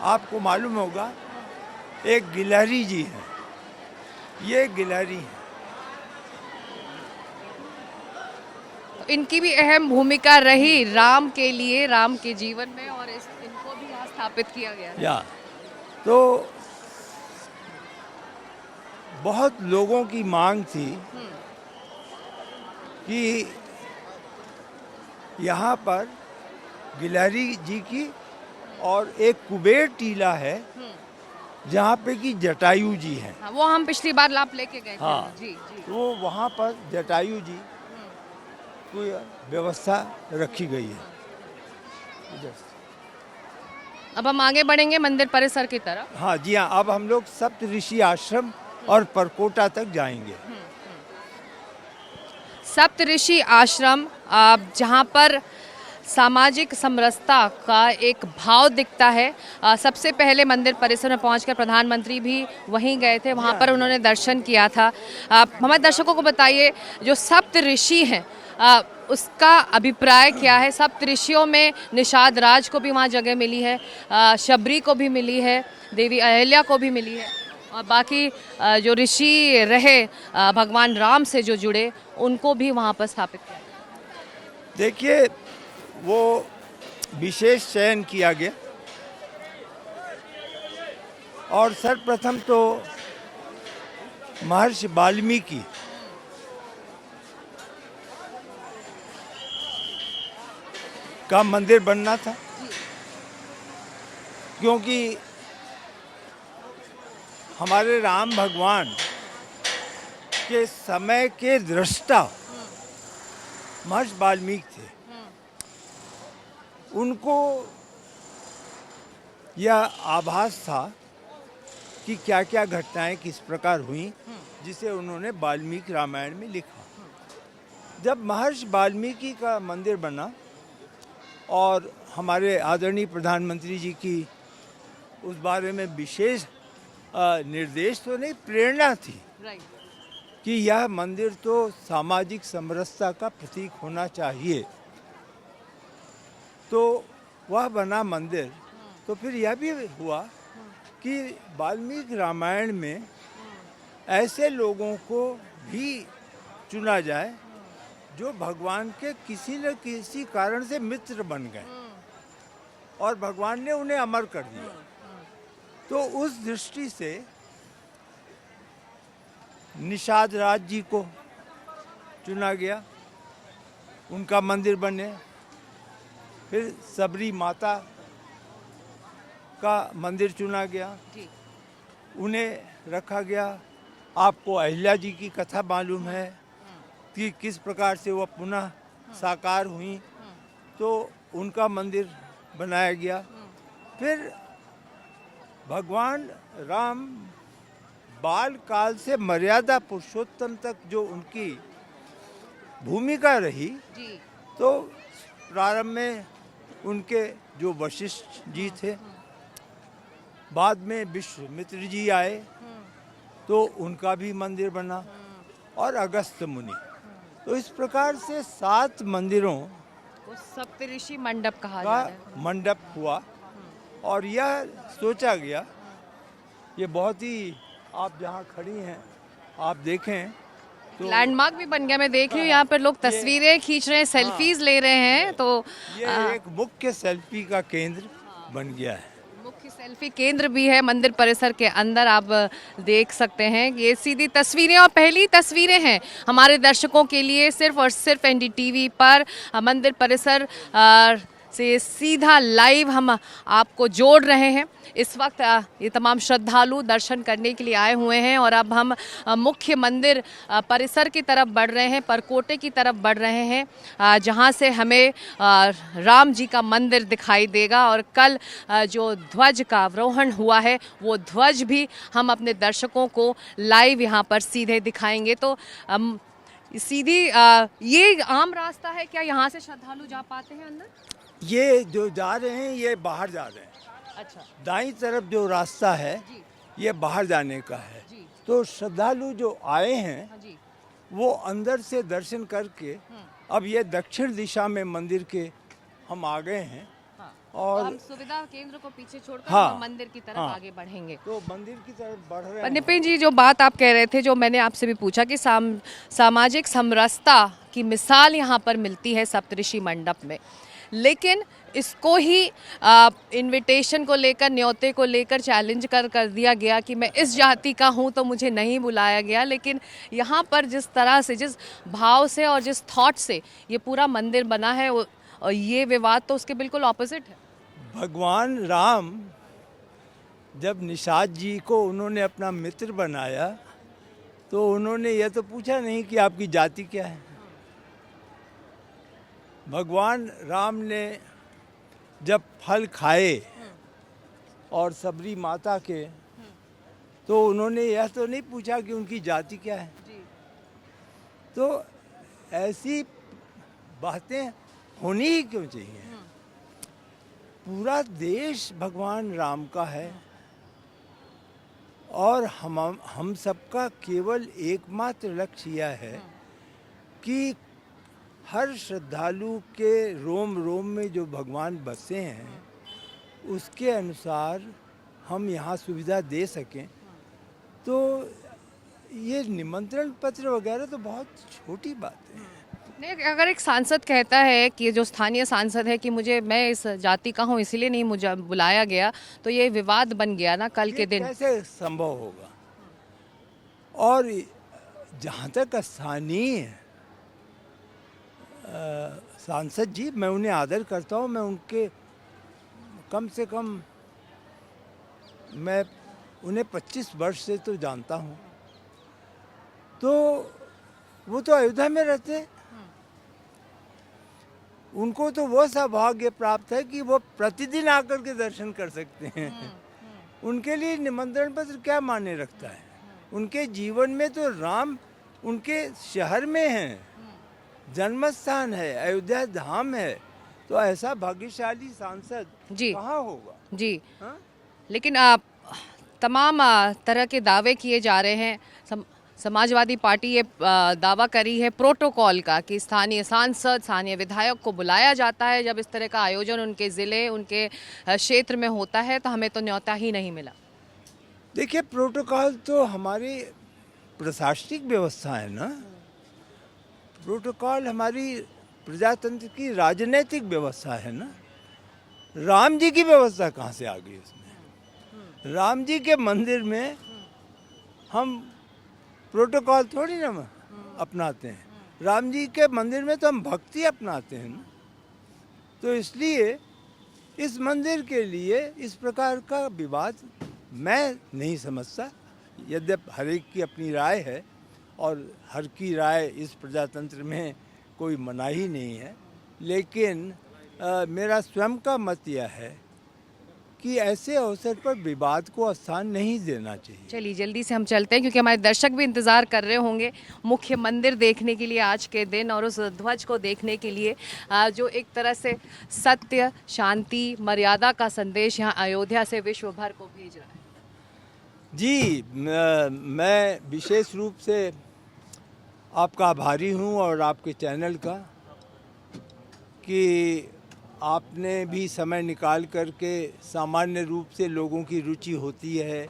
Speaker 2: आपको मालूम होगा एक गिलहरी जी हैं, ये गिलहरी हैं।
Speaker 1: इनकी भी अहम भूमिका रही राम के लिए, राम के जीवन में, और इनको भी यहाँ स्थापित किया गया है।
Speaker 2: या तो बहुत लोगों की मांग थी कि यहाँ पर गिलहरी जी की, और एक कुबेर टीला है जहाँ पे कि जटायु जी हैं।
Speaker 1: हाँ, वो हम पिछली बार लाभ लेके गए थे।
Speaker 2: हाँ,
Speaker 1: जी जी।
Speaker 2: तो वहाँ पर जटायु जी की व्यवस्था रखी गई है।
Speaker 1: अब हम आगे बढ़ेंगे मंदिर परिसर की तरफ।
Speaker 2: हाँ जी हाँ, अब हम लोग सप्त ऋषि आश्रम और परकोटा तक जाएंगे।
Speaker 1: सप्त ऋषि आश्रम, जहाँ पर सामाजिक समरसता का एक भाव दिखता है। सबसे पहले मंदिर परिसर में पहुंचकर प्रधानमंत्री भी वहीं गए थे, वहां पर उन्होंने दर्शन किया था। हमारे दर्शकों को बताइए, जो सप्त ऋषि हैं उसका अभिप्राय क्या है? सप्त ऋषियों में निषाद राज को भी वहाँ जगह मिली है, शबरी को भी मिली है, देवी अहिल्या को भी मिली है, और बाकी जो ऋषि रहे भगवान राम से जो जुड़े उनको भी वहाँ पर स्थापित किया।
Speaker 2: देखिए, वो विशेष चयन किया गया और सर्वप्रथम तो महर्षि वाल्मीकि का मंदिर बनना था, क्योंकि हमारे राम भगवान के समय के दृष्टा महर्षि वाल्मीकि थे। उनको यह आभास था कि क्या क्या घटनाएं किस प्रकार हुई, जिसे उन्होंने वाल्मीकि रामायण में लिखा। जब महर्षि वाल्मीकि का मंदिर बना और हमारे आदरणीय प्रधानमंत्री जी की उस बारे में विशेष निर्देश तो नहीं, प्रेरणा थी कि यह मंदिर तो सामाजिक समरसता का प्रतीक होना चाहिए, तो वह बना मंदिर। तो फिर यह भी हुआ कि वाल्मीकि रामायण में ऐसे लोगों को भी चुना जाए जो भगवान के किसी न किसी कारण से मित्र बन गए और भगवान ने उन्हें अमर कर दिया। तो उस दृष्टि से निषाद राज जी को चुना गया, उनका मंदिर बने। फिर सबरी माता का मंदिर चुना गया, उन्हें रखा गया। आपको अहिल्या जी की कथा मालूम है कि किस प्रकार से वह पुनः साकार हुई, तो उनका मंदिर बनाया गया। फिर भगवान राम बाल काल से मर्यादा पुरुषोत्तम तक जो उनकी भूमिका रही, तो प्रारंभ में उनके जो वशिष्ठ जी थे, बाद में विश्वामित्र जी आए तो उनका भी मंदिर बना, और अगस्त्य मुनि। तो इस प्रकार से 7 मंदिरों
Speaker 1: वो सप्तऋषि मंडप कहा
Speaker 2: का
Speaker 1: जा रहा है।
Speaker 2: मंडप हुआ। और यह सोचा गया, ये बहुत ही, आप जहाँ खड़ी हैं आप देखें तो
Speaker 1: लैंडमार्क भी बन गया। मैं देख रही हूँ यहाँ पर लोग तस्वीरें खींच रहे हैं, सेल्फीज ले रहे हैं। तो
Speaker 2: ये एक मुख्य सेल्फी का केंद्र बन गया है।
Speaker 1: मुख्य सेल्फी केंद्र भी है मंदिर परिसर के अंदर, आप देख सकते हैं। ये सीधी तस्वीरें और पहली तस्वीरें हैं हमारे दर्शकों के लिए, सिर्फ और सिर्फ एनडीटीवी पर मंदिर परिसर से सीधा लाइव हम आपको जोड़ रहे हैं। इस वक्त ये तमाम श्रद्धालु दर्शन करने के लिए आए हुए हैं और अब हम मुख्य मंदिर परिसर की तरफ बढ़ रहे हैं, परकोटे की तरफ बढ़ रहे हैं, जहां से हमें राम जी का मंदिर दिखाई देगा। और कल जो ध्वज का अवरोहण हुआ है, वो ध्वज भी हम अपने दर्शकों को लाइव यहाँ पर सीधे दिखाएंगे। तो सीधी ये आम रास्ता है क्या, यहाँ से श्रद्धालु जा पाते हैं अंदर?
Speaker 2: ये जो जा रहे हैं ये बाहर जा रहे हैं।
Speaker 1: अच्छा,
Speaker 2: दाईं तरफ जो रास्ता है ये बाहर जाने का है। तो श्रद्धालु जो आए हैं वो अंदर से दर्शन करके अब ये दक्षिण दिशा में मंदिर के हम आ गए हैं। और
Speaker 1: तो हम सुविधा केंद्र को पीछे छोड़कर
Speaker 2: हाँ,
Speaker 1: हम मंदिर की तरफ आगे बढ़ेंगे।
Speaker 2: तो मंदिर की तरफ बढ़ रहे हैं।
Speaker 1: निपिन जी, जो बात आप कह रहे थे, जो मैंने आपसे भी पूछा कि सामाजिक समरसता की मिसाल यहाँ पर मिलती है सप्तऋषि मंडप में, लेकिन इसको ही इनविटेशन को लेकर, न्योते को लेकर चैलेंज कर दिया गया कि मैं इस जाति का हूँ तो मुझे नहीं बुलाया गया। लेकिन यहाँ पर जिस तरह से, जिस भाव से और जिस थॉट से ये पूरा मंदिर बना है, और ये विवाद तो उसके बिल्कुल ऑपोजिट है।
Speaker 2: भगवान राम जब निषाद जी को उन्होंने अपना मित्र बनाया तो उन्होंने यह तो पूछा नहीं कि आपकी जाति क्या है। भगवान राम ने जब फल खाए और सबरी माता के, तो उन्होंने यह तो नहीं पूछा कि उनकी जाति क्या है। तो ऐसी बातें होनी ही क्यों चाहिए। पूरा देश भगवान राम का है और हम सबका केवल एकमात्र लक्ष्य यह है कि हर श्रद्धालु के रोम रोम में जो भगवान बसे हैं उसके अनुसार हम यहाँ सुविधा दे सकें। तो ये निमंत्रण पत्र वगैरह तो बहुत छोटी बातें हैं।
Speaker 1: नहीं, अगर एक सांसद कहता है कि जो स्थानीय सांसद है कि मैं इस जाति का हूँ इसलिए नहीं मुझे बुलाया गया, तो ये विवाद बन गया ना कल के
Speaker 2: ये
Speaker 1: दिन।
Speaker 2: कैसे संभव होगा? और जहाँ तक स्थानीय सांसद जी, मैं उन्हें आदर करता हूँ, मैं उनके कम से कम मैं उन्हें 25 वर्ष से तो जानता हूँ, तो वो तो अयोध्या में रहते हैं। उनको तो वो सौभाग्य प्राप्त है कि वो प्रतिदिन आकर के दर्शन कर सकते हैं। उनके लिए निमंत्रण पत्र क्या मायने रखता है? उनके जीवन में तो राम उनके शहर में है, जन्म स्थान है, अयोध्या धाम है, तो ऐसा भाग्यशाली सांसद
Speaker 1: जी
Speaker 2: कहाँ होगा?
Speaker 1: जी।
Speaker 2: हाँ?
Speaker 1: लेकिन तमाम तरह के दावे किए जा रहे हैं। समाजवादी पार्टी ये दावा करी है प्रोटोकॉल का कि स्थानीय सांसद, स्थानीय विधायक को बुलाया जाता है जब इस तरह का आयोजन उनके ज़िले, उनके क्षेत्र में होता है, तो हमें तो न्योता ही नहीं मिला।
Speaker 2: देखिए, प्रोटोकॉल तो हमारी प्रशासनिक व्यवस्था है ना। प्रोटोकॉल हमारी प्रजातंत्र की राजनीतिक व्यवस्था है ना। राम जी की व्यवस्था कहाँ से आ गई उसमें? राम जी के मंदिर में हम प्रोटोकॉल थोड़ी ना अपनाते हैं। राम जी के मंदिर में तो हम भक्ति अपनाते हैं ना। तो इसलिए इस मंदिर के लिए इस प्रकार का विवाद मैं नहीं समझता। यद्यपि हर एक की अपनी राय है और हर की राय इस प्रजातंत्र में कोई मनाही नहीं है, लेकिन मेरा स्वयं का मत यह है कि ऐसे अवसर पर विवाद को स्थान नहीं देना चाहिए।
Speaker 1: चलिए जल्दी से हम चलते हैं क्योंकि हमारे दर्शक भी इंतज़ार कर रहे होंगे मुख्य मंदिर देखने के लिए आज के दिन, और उस ध्वज को देखने के लिए जो एक तरह से सत्य, शांति, मर्यादा का संदेश यहाँ अयोध्या से विश्व भर को भेज रहा है।
Speaker 2: जी, मैं विशेष रूप से आपका आभारी हूँ और आपके चैनल का कि आपने भी समय निकाल करके, सामान्य रूप से लोगों की रुचि होती है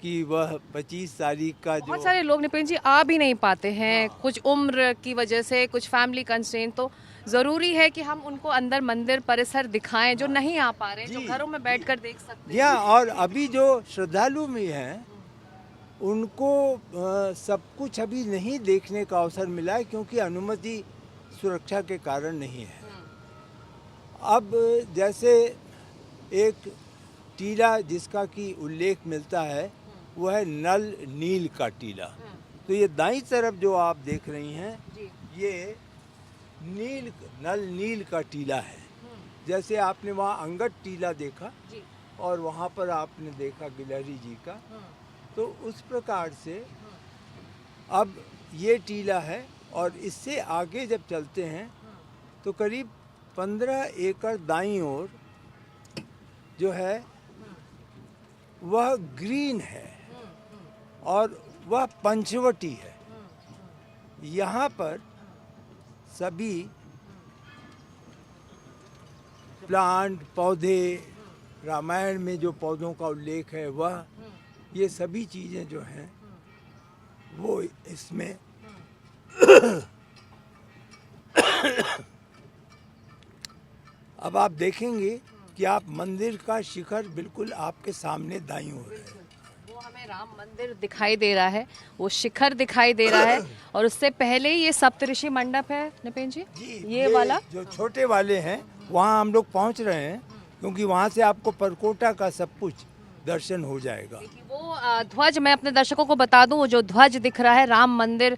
Speaker 2: कि वह 25 तारीख का जो
Speaker 1: बहुत सारे लोग निपेन जी आ भी नहीं पाते हैं, कुछ उम्र की वजह से, कुछ फैमिली कंस्ट्रेंट, तो ज़रूरी है कि हम उनको अंदर मंदिर परिसर दिखाएं जो नहीं आ पा रहे हैं, जो घरों में बैठकर देख सकते हैं।
Speaker 2: और अभी जो श्रद्धालु भी हैं उनको सब कुछ अभी नहीं देखने का अवसर मिला है क्योंकि अनुमति सुरक्षा के कारण नहीं है। अब जैसे एक टीला जिसका कि उल्लेख मिलता है वो है नल नील का टीला। तो ये दाईं तरफ जो आप देख रही हैं ये नल नील का टीला है। जैसे आपने वहाँ अंगद टीला देखा और वहाँ पर आपने देखा गिलहरी जी का, तो उस प्रकार से अब ये टीला है। और इससे आगे जब चलते हैं तो करीब 15 एकड़ दाईं ओर जो है वह ग्रीन है और वह पंचवटी है। यहाँ पर सभी प्लांट, पौधे, रामायण में जो पौधों का उल्लेख है वह, ये सभी चीज़ें जो हैं वो इसमें अब आप देखेंगे कि आप मंदिर का शिखर बिल्कुल आपके सामने दाईं ओर है।
Speaker 1: वो हमें राम मंदिर दिखाई दे रहा है, वो शिखर दिखाई दे रहा है, और उससे पहले ये सप्तऋषि मंडप है निपेन जी, ये वाला
Speaker 2: जो छोटे वाले हैं वहाँ हम लोग पहुँच रहे हैं क्योंकि वहाँ से आपको परकोटा का सब कुछ दर्शन हो जाएगा।
Speaker 1: वो ध्वज, मैं अपने दर्शकों को बता दूं, वो जो ध्वज दिख रहा है राम मंदिर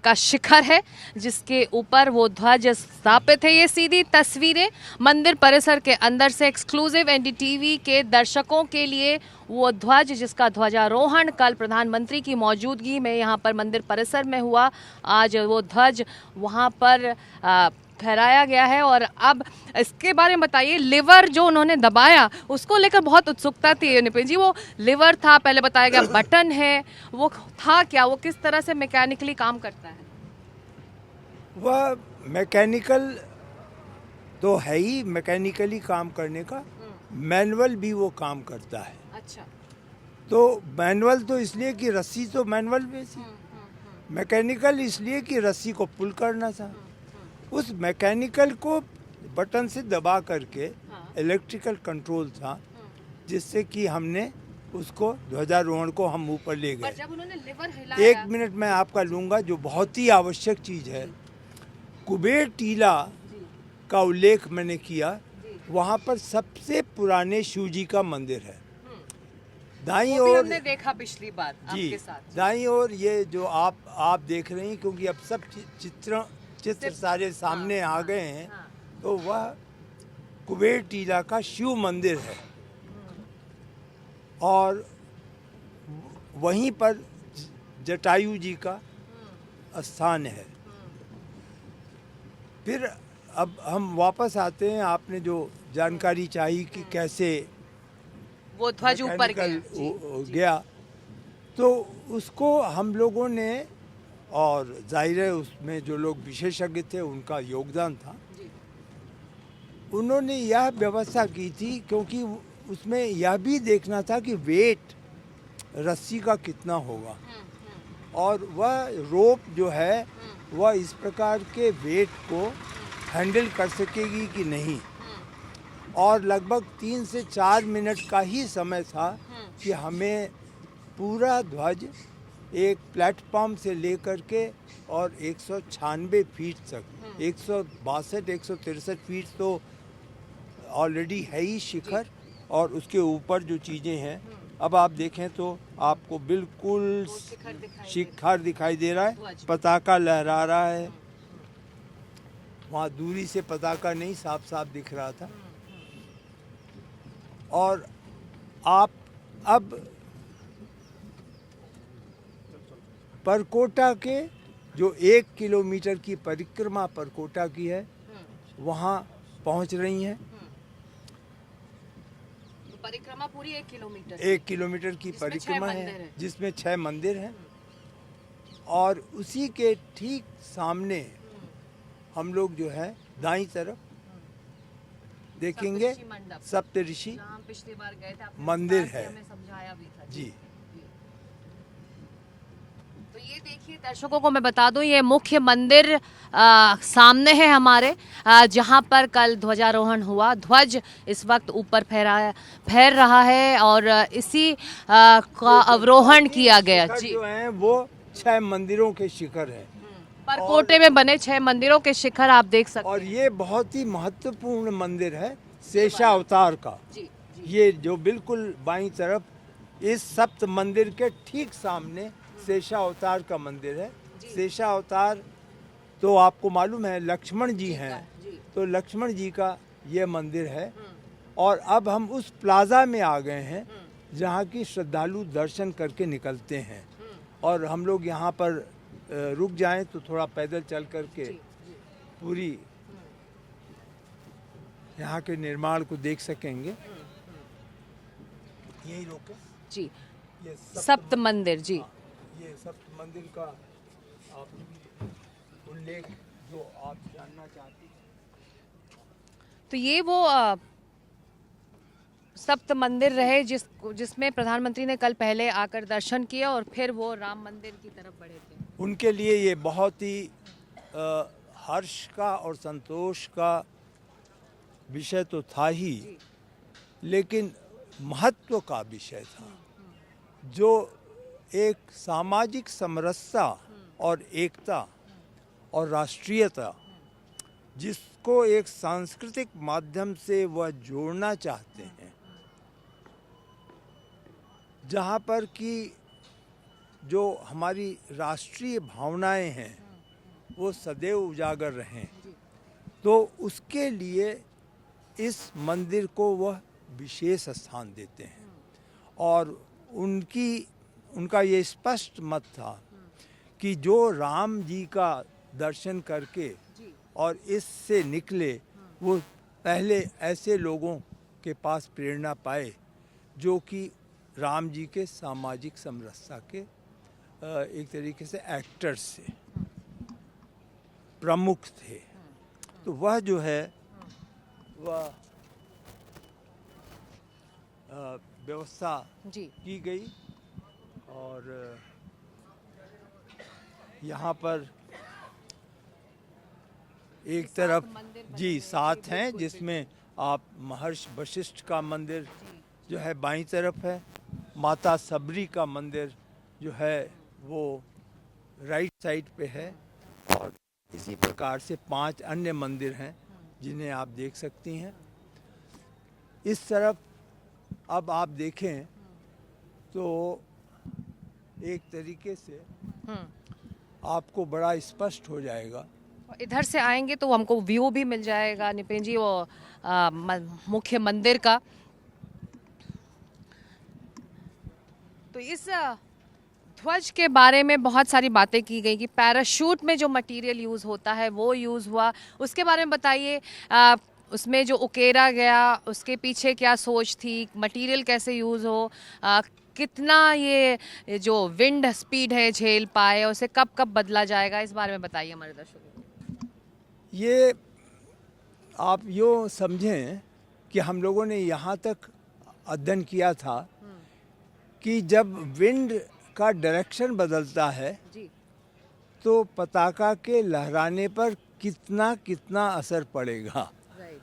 Speaker 1: का शिखर है जिसके ऊपर वो ध्वज स्थापित है। ये सीधी तस्वीरें मंदिर परिसर के अंदर से एक्सक्लूसिव एनडीटीवी के दर्शकों के लिए। वो ध्वज जिसका ध्वजारोहण कल प्रधानमंत्री की मौजूदगी में यहाँ पर मंदिर परिसर में हुआ, आज वो ध्वज वहाँ पर फहराया गया है। और अब इसके बारे में बताइए, लिवर जो उन्होंने दबाया उसको लेकर बहुत उत्सुकता थी निपिन जी। वो लिवर था, पहले बताया गया बटन है, वो था क्या, वो किस तरह से मैकेनिकली काम करता है?
Speaker 2: वह मैकेनिकल तो है ही, मैकेनिकली काम करने का, मैनुअल भी वो काम करता है।
Speaker 1: अच्छा,
Speaker 2: तो मैनुअल तो इसलिए कि रस्सी तो मैनुअल में थी, मैकेनिकल इसलिए कि रस्सी को पुल करना था। उस मैकेनिकल को बटन से दबा करके
Speaker 1: हाँ।
Speaker 2: इलेक्ट्रिकल कंट्रोल था, जिससे कि हमने उसको ध्वजारोहण को हम ऊपर ले
Speaker 1: पर
Speaker 2: गए।
Speaker 1: जब उन्होंने लिवर हिलाया,
Speaker 2: एक मिनट मैं आपका लूँगा, जो बहुत ही आवश्यक चीज़ है, कुबेर टीला का उल्लेख मैंने किया, वहाँ पर सबसे पुराने शिव जी का मंदिर है। दाईं
Speaker 1: वो भी
Speaker 2: ओर
Speaker 1: हमने देखा पिछली बार
Speaker 2: जी,
Speaker 1: आपके साथ।
Speaker 2: दाईं ओर ये जो आप देख रही हैं, क्योंकि अब सब चित्र
Speaker 1: सिर्फ-
Speaker 2: सारे सामने
Speaker 1: हाँ,
Speaker 2: आ गए हैं,
Speaker 1: हाँ।
Speaker 2: तो वह कुबेर टीला का शिव मंदिर है। और वहीं पर जटायु जी का स्थान है। फिर अब हम वापस आते हैं, आपने जो जानकारी चाहिए कि कैसे
Speaker 1: वो ध्वज ऊपर गया।
Speaker 2: मैकेनिकल गया, तो उसको हम लोगों ने, और जाहिर है उसमें जो लोग विशेषज्ञ थे उनका योगदान था, उन्होंने यह व्यवस्था की थी, क्योंकि उसमें यह भी देखना था कि वेट रस्सी का कितना होगा, और वह रोप जो है वह इस प्रकार के वेट को हैंडल कर सकेगी कि नहीं। और लगभग 3 से 4 मिनट का ही समय था कि हमें पूरा ध्वज एक प्लेटफॉर्म से लेकर के और 196 फीट तक, 163 फीट तो ऑलरेडी है ही शिखर, और उसके ऊपर जो चीज़ें हैं, अब आप देखें तो आपको बिल्कुल शिखर दिखाई दे रहा है, पताका लहरा रहा है। वहाँ दूरी से पताका नहीं, साफ साफ दिख रहा था। और आप अब परकोटा के जो 1 किलोमीटर की परिक्रमा परकोटा की है, वहाँ पहुँच रही हैं।
Speaker 1: तो परिक्रमा पूरी 1 किलोमीटर।
Speaker 2: 1 किलोमीटर की
Speaker 1: जिसमें
Speaker 2: परिक्रमा
Speaker 1: 6 मंदिर
Speaker 2: है,
Speaker 1: हैं।
Speaker 2: जिसमें 6 मंदिर हैं। और उसी के ठीक सामने हम लोग जो है दाईं तरफ देखेंगे
Speaker 1: सप्तऋषि मंडप।
Speaker 2: सप्तऋषि
Speaker 1: जहाँ हम पिछली बार गए थे, आपने
Speaker 2: मंदिर
Speaker 1: विस्तार से
Speaker 2: है।
Speaker 1: हमें समझाया भी था।
Speaker 2: जी।
Speaker 1: तो ये देखिए दर्शकों को मैं बता दूं, ये मुख्य मंदिर सामने है हमारे, जहां पर कल ध्वजारोहण हुआ। ध्वज इस वक्त ऊपर फहर रहा है और इसी का अवरोहण किया गया।
Speaker 2: शिखर
Speaker 1: जी,
Speaker 2: जो हैं वो 6 मंदिरों के शिखर हैं।
Speaker 1: परकोटे में बने 6 मंदिरों के शिखर आप देख सकते
Speaker 2: और
Speaker 1: हैं।
Speaker 2: ये बहुत ही महत्वपूर्ण मंदिर है शेषावतार का।
Speaker 1: जी,
Speaker 2: ये जो बिल्कुल बाईं तरफ इस सप्त मंदिर के ठीक सामने शेषावतार का मंदिर है। शेषावतार तो आपको मालूम है लक्ष्मण जी हैं, तो लक्ष्मण जी का ये मंदिर है। और अब हम उस प्लाजा में आ गए हैं जहाँ की श्रद्धालु दर्शन करके निकलते हैं। और हम लोग यहाँ पर रुक जाएं तो थोड़ा पैदल चल करके पूरी यहाँ के निर्माण को देख सकेंगे। यही रोके
Speaker 1: जी।
Speaker 2: ये
Speaker 1: सप्त मंदिर। जी,
Speaker 2: ये सप्त मंदिर का आप उल्लेख जो आप जानना चाहती हैं।
Speaker 1: तो ये वो सप्त मंदिर रहे जिसमें प्रधानमंत्री ने कल पहले आकर दर्शन किया और फिर वो राम मंदिर की तरफ बढ़े थे।
Speaker 2: उनके लिए ये बहुत ही हर्ष का और संतोष का विषय तो था ही, लेकिन महत्व का विषय था। जो एक सामाजिक समरसता और एकता और राष्ट्रीयता, जिसको एक सांस्कृतिक माध्यम से वह जोड़ना चाहते हैं, जहाँ पर कि जो हमारी राष्ट्रीय भावनाएं हैं वो सदैव उजागर रहें, तो उसके लिए इस मंदिर को वह विशेष स्थान देते हैं। और उनका ये स्पष्ट मत था कि जो राम जी का दर्शन करके और इससे निकले, वो पहले ऐसे लोगों के पास प्रेरणा पाए जो कि राम जी के सामाजिक समरसता के एक तरीके से एक्टर्स थे, प्रमुख थे। तो वह जो है वह व्यवस्था की गई। और यहाँ पर एक तरफ
Speaker 1: मंदिर बने
Speaker 2: जी
Speaker 1: हुए हैं।
Speaker 2: 7
Speaker 1: जी,
Speaker 2: हैं,
Speaker 1: बिल्कुल,
Speaker 2: जिसमें आप महर्षि वशिष्ठ का मंदिर जो है बाईं तरफ है, माता सबरी का मंदिर जो है वो राइट साइड पे है, और इसी प्रकार से 5 अन्य मंदिर हैं जिन्हें आप देख सकती हैं। इस तरफ अब आप देखें तो एक तरीके से आपको बड़ा स्पष्ट हो जाएगा।
Speaker 1: इधर से आएंगे तो हमको व्यू भी मिल जाएगा निपिन जी, वो मुख्य मंदिर का। तो इस ध्वज के बारे में बहुत सारी बातें की गई कि पैराशूट में जो मटेरियल यूज़ होता है वो यूज़ हुआ, उसके बारे में बताइए। उसमें जो उकेरा गया उसके पीछे क्या सोच थी, मटेरियल कैसे यूज़ हो, कितना ये जो विंड स्पीड है झेल पाए, उसे कब कब बदला जाएगा, इस बारे में बताइए हमारे दर्शकों को।
Speaker 2: ये आप यूँ समझें कि हम लोगों ने यहाँ तक अध्ययन किया था कि जब विंड का डायरेक्शन बदलता है
Speaker 1: जी
Speaker 2: तो पताका के लहराने पर कितना कितना असर पड़ेगा।
Speaker 1: राइट।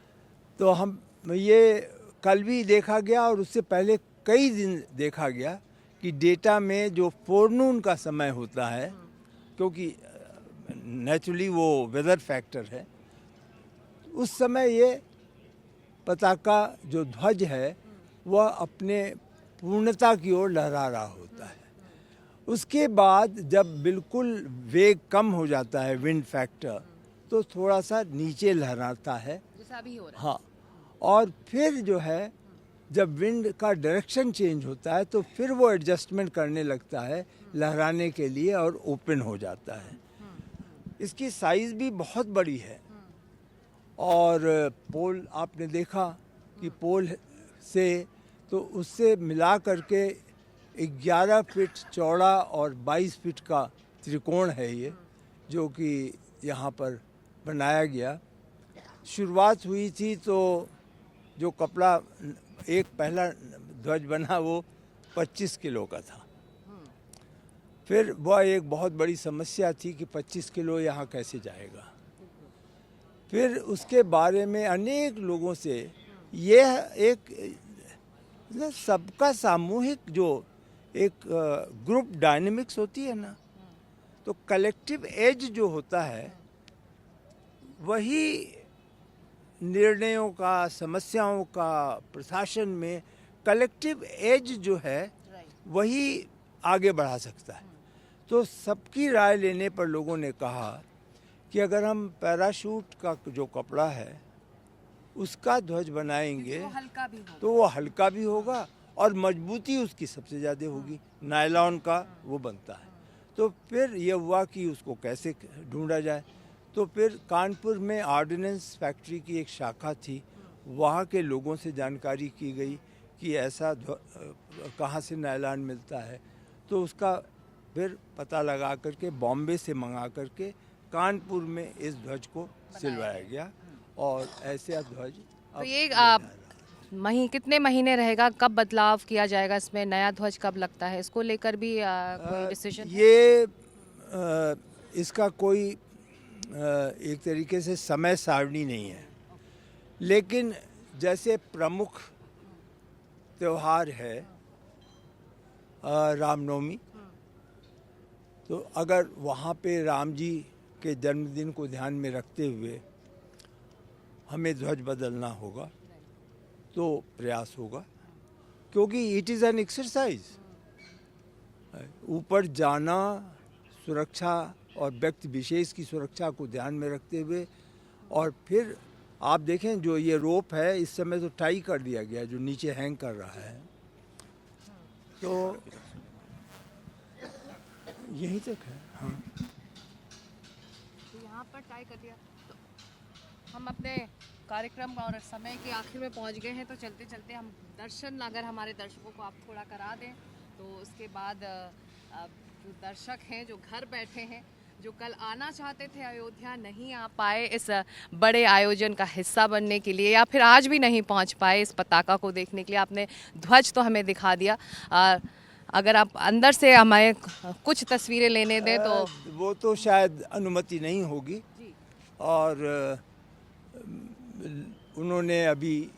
Speaker 2: तो हम ये कल भी देखा गया और उससे पहले कई दिन देखा गया कि डेटा में जो फोरनून का समय होता है, क्योंकि नेचुरली वो वेदर फैक्टर है, उस समय ये पताका जो ध्वज है वह अपने पूर्णता की ओर लहरा रहा होता है। उसके बाद जब बिल्कुल वेग कम हो जाता है विंड फैक्टर, तो थोड़ा सा नीचे लहराता है।
Speaker 1: जैसा अभी हो रहा
Speaker 2: हाँ, और फिर जो है जब विंड का डायरेक्शन चेंज होता है तो फिर वो एडजस्टमेंट करने लगता है लहराने के लिए और ओपन हो जाता है। इसकी साइज़ भी बहुत बड़ी है, और पोल आपने देखा कि पोल से तो उससे मिला करके 11 फीट चौड़ा और 22 फीट का त्रिकोण है ये, जो कि यहाँ पर बनाया गया। शुरुआत हुई थी तो जो कपड़ा एक पहला ध्वज बना वो 25 किलो का था। फिर वह एक बहुत बड़ी समस्या थी कि 25 किलो यहाँ कैसे जाएगा। फिर उसके बारे में अनेक लोगों से यह एक सबका सामूहिक जो एक ग्रुप डायनेमिक्स होती है ना, तो कलेक्टिव एज जो होता है वही निर्णयों का, समस्याओं का, प्रशासन में कलेक्टिव एज जो है वही आगे बढ़ा सकता है। तो सबकी राय लेने पर लोगों ने कहा कि अगर हम पैराशूट का जो कपड़ा है उसका ध्वज बनाएंगे
Speaker 1: हल्का भी हो।
Speaker 2: तो वो हल्का भी होगा और मजबूती उसकी सबसे ज़्यादा होगी। नायलॉन का वो बनता है। तो फिर ये हुआ कि उसको कैसे ढूंढा जाए। तो फिर कानपुर में ऑर्डिनेंस फैक्ट्री की एक शाखा थी, वहाँ के लोगों से जानकारी की गई कि ऐसा कहाँ से नायलॉन मिलता है। तो उसका फिर पता लगा करके बॉम्बे से मंगा करके कानपुर में इस ध्वज को सिलवाया गया, और ऐसे ध्वज
Speaker 1: तो ये कितने महीने रहेगा, कब बदलाव किया जाएगा इसमें, नया ध्वज कब लगता है, इसको लेकर भी कोई डिसीजन?
Speaker 2: ये इसका कोई एक तरीके से समय सारणी नहीं है, लेकिन जैसे प्रमुख त्यौहार है रामनवमी, तो अगर वहाँ पे राम जी के जन्मदिन को ध्यान में रखते हुए हमें ध्वज बदलना होगा तो प्रयास होगा, क्योंकि इट इज़ एन एक्सरसाइज। ऊपर जाना, सुरक्षा और व्यक्ति विशेष की सुरक्षा को ध्यान में रखते हुए, और फिर आप देखें जो ये रोप है इस समय तो टाई कर दिया गया, जो नीचे हैंग कर रहा है, तो यहीं तक है। हाँ,
Speaker 1: तो यहाँ पर टाई कर दिया। तो हम अपने कार्यक्रम और समय के आखिर में पहुँच गए हैं, तो चलते चलते हम दर्शन अगर हमारे दर्शकों को आप थोड़ा करा दें, तो उसके बाद जो दर्शक हैं जो घर बैठे हैं, जो कल आना चाहते थे अयोध्या, नहीं आ पाए इस बड़े आयोजन का हिस्सा बनने के लिए, या फिर आज भी नहीं पहुंच पाए इस पताका को देखने के लिए, आपने ध्वज तो हमें दिखा दिया, अगर आप अंदर से हमें कुछ तस्वीरें लेने दें तो।
Speaker 2: वो तो शायद अनुमति नहीं होगी, और उन्होंने अभी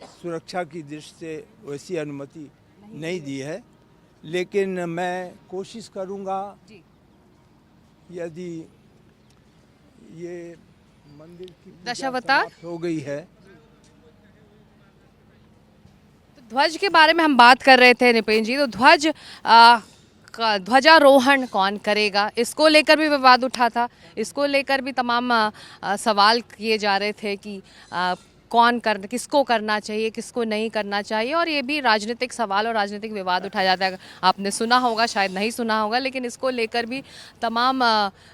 Speaker 2: सुरक्षा की दृष्टि से वैसी अनुमति नहीं दी है, लेकिन मैं कोशिश करूंगा
Speaker 1: जी।
Speaker 2: यदि ये मंदिर की पूजा
Speaker 1: दशावतार
Speaker 2: समाप्त हो गई है।
Speaker 1: तो ध्वज के बारे में हम बात कर रहे थे निपेन जी, तो ध्वजारोहण कौन करेगा, इसको लेकर भी विवाद उठा था। इसको लेकर भी तमाम सवाल किए जा रहे थे कि किसको करना चाहिए, किसको नहीं करना चाहिए, और ये भी राजनीतिक सवाल और राजनीतिक विवाद उठाया जाता है। आपने सुना होगा, शायद नहीं सुना होगा, लेकिन इसको लेकर भी तमाम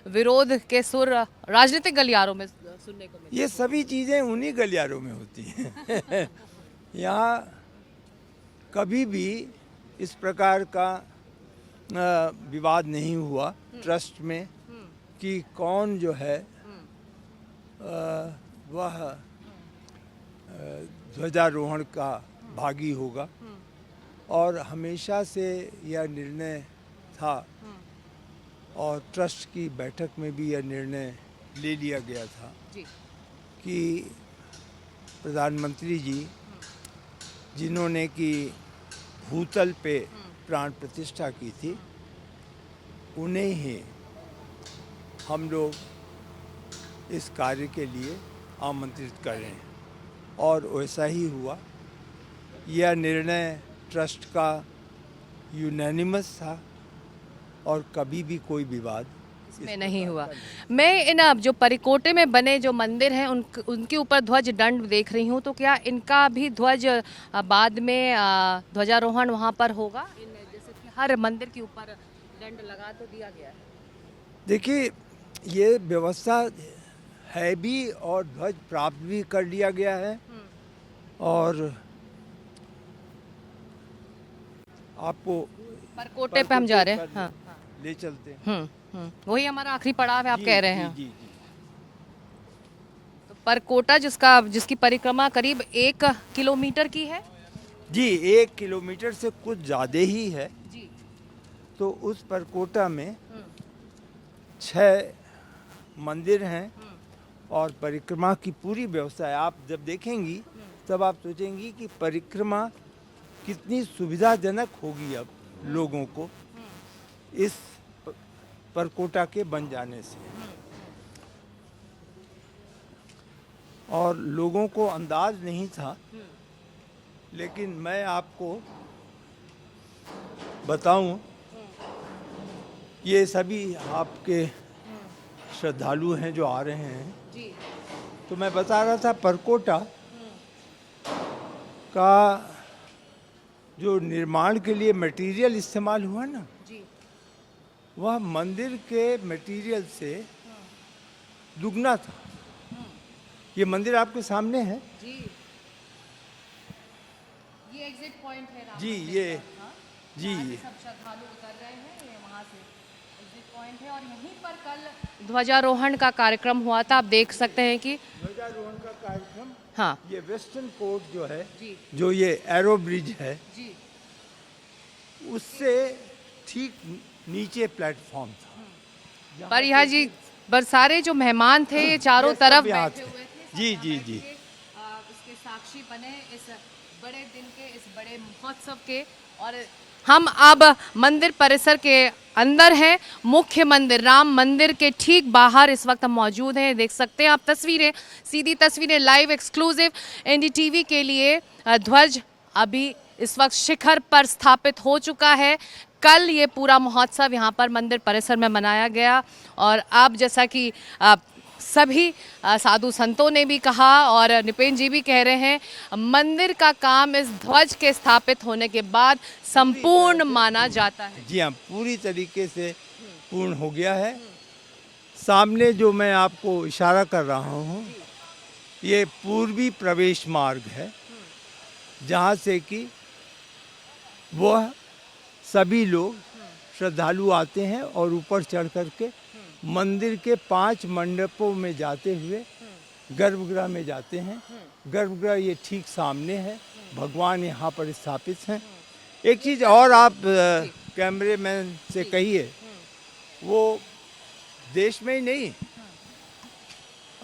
Speaker 1: विरोध के सुर राजनीतिक गलियारों में सुनने को मिले।
Speaker 2: ये सभी चीज़ें उन्हीं गलियारों में होती हैं। यहाँ कभी भी इस प्रकार का विवाद नहीं हुआ ट्रस्ट में कि कौन जो है वह ध्वजारोहण का भागी होगा, और हमेशा से यह निर्णय था और ट्रस्ट की बैठक में भी यह निर्णय ले लिया गया था
Speaker 1: जी।
Speaker 2: कि प्रधानमंत्री जी जिन्होंने कि भूतल पे प्राण प्रतिष्ठा की थी, उन्हें ही हम लोग इस कार्य के लिए आमंत्रित करें, और वैसा ही हुआ। यह निर्णय ट्रस्ट का यूनानिमस था और कभी भी कोई विवाद
Speaker 1: में नहीं हुआ। मैं इन जो परिकोटे में बने जो मंदिर हैं उनके ऊपर ध्वज दंड देख रही हूँ, तो क्या इनका भी ध्वज बाद में ध्वजारोहण वहाँ पर होगा? जैसे कि हर मंदिर के ऊपर दंड लगा तो दिया गया है।
Speaker 2: देखिए, ये व्यवस्था है भी और ध्वज प्राप्त भी कर लिया गया है, और आपको
Speaker 1: परकोटे पे हम जा रहे हैं। हाँ,
Speaker 2: ले चलते हैं।
Speaker 1: वही हमारा आखिरी पड़ाव है, आप कह रहे हैं।
Speaker 2: जी।
Speaker 1: तो परकोटा जिसकी परिक्रमा करीब 1 किलोमीटर की है
Speaker 2: जी, 1 किलोमीटर से कुछ ज़्यादा ही है
Speaker 1: जी।
Speaker 2: तो उस परकोटा में 6 मंदिर हैं और परिक्रमा की पूरी व्यवस्था है। आप जब देखेंगी तब आप सोचेंगी कि परिक्रमा कितनी सुविधाजनक होगी अब लोगों को इस परकोटा के बन जाने से, और लोगों को अंदाज नहीं था, लेकिन मैं आपको बताऊं, ये सभी आपके श्रद्धालु हैं जो आ रहे हैं
Speaker 1: जी।
Speaker 2: तो मैं बता रहा था परकोटा का जो निर्माण के लिए मटेरियल इस्तेमाल हुआ ना,
Speaker 1: जी।
Speaker 2: वह मंदिर के मटेरियल से दुगना था। ये मंदिर आपके सामने है
Speaker 1: जी। ये एग्जिट पॉइंट है राम
Speaker 2: जी,
Speaker 1: मंदिर
Speaker 2: ये
Speaker 1: का। हाँ?
Speaker 2: जी
Speaker 1: यहाँ से सब श्रद्धालु उतर रहे हैं, ये वहाँ से एग्जिट पॉइंट है, और यहीं पर कल ध्वजारोहण का कार्यक्रम हुआ था। आप देख सकते हैं कि
Speaker 2: ध्वजारोहण का कार्यक्रम,
Speaker 1: हाँ
Speaker 2: ये वेस्टर्न कोर्ट जो है,
Speaker 1: जी
Speaker 2: जो ये एरो ब्रिज है,
Speaker 1: जी।
Speaker 2: उससे ठीक नीचे प्लेटफॉर्म था।
Speaker 1: पर यहाँ जी पर सारे जो मेहमान थे ये चारों
Speaker 2: ये सब
Speaker 1: तरफ
Speaker 2: यहाँ
Speaker 1: बैठे
Speaker 2: थे।
Speaker 1: हुए थे,
Speaker 2: जी,
Speaker 1: सब
Speaker 2: जी,
Speaker 1: यहाँ
Speaker 2: जी।
Speaker 1: बैठ के, इसके साक्षी बने इस बड़े दिन के, इस बड़े महोत्सव के। और हम अब मंदिर परिसर के अंदर हैं। मुख्य मंदिर राम मंदिर के ठीक बाहर इस वक्त हम मौजूद हैं। देख सकते हैं आप तस्वीरें, सीधी तस्वीरें लाइव एक्सक्लूसिव एनडीटीवी के लिए। ध्वज अभी इस वक्त शिखर पर स्थापित हो चुका है। कल ये पूरा महोत्सव यहाँ पर मंदिर परिसर में मनाया गया, और अब जैसा कि सभी साधु संतों ने भी कहा और निपेन जी भी कह रहे हैं, मंदिर का काम इस ध्वज के स्थापित होने के बाद संपूर्ण माना जाता है।
Speaker 2: जी हाँ, पूरी तरीके से पूर्ण हो गया है। सामने जो मैं आपको इशारा कर रहा हूँ, ये पूर्वी प्रवेश मार्ग है, जहाँ से कि वह सभी लोग श्रद्धालु आते हैं और ऊपर चढ़ करके मंदिर के 5 मंडपों में जाते हुए गर्भगृह में जाते हैं। गर्भगृह ये ठीक सामने है, भगवान यहाँ पर स्थापित हैं। एक चीज़ और आप कैमरेमैन से कहिए, वो देश में ही नहीं,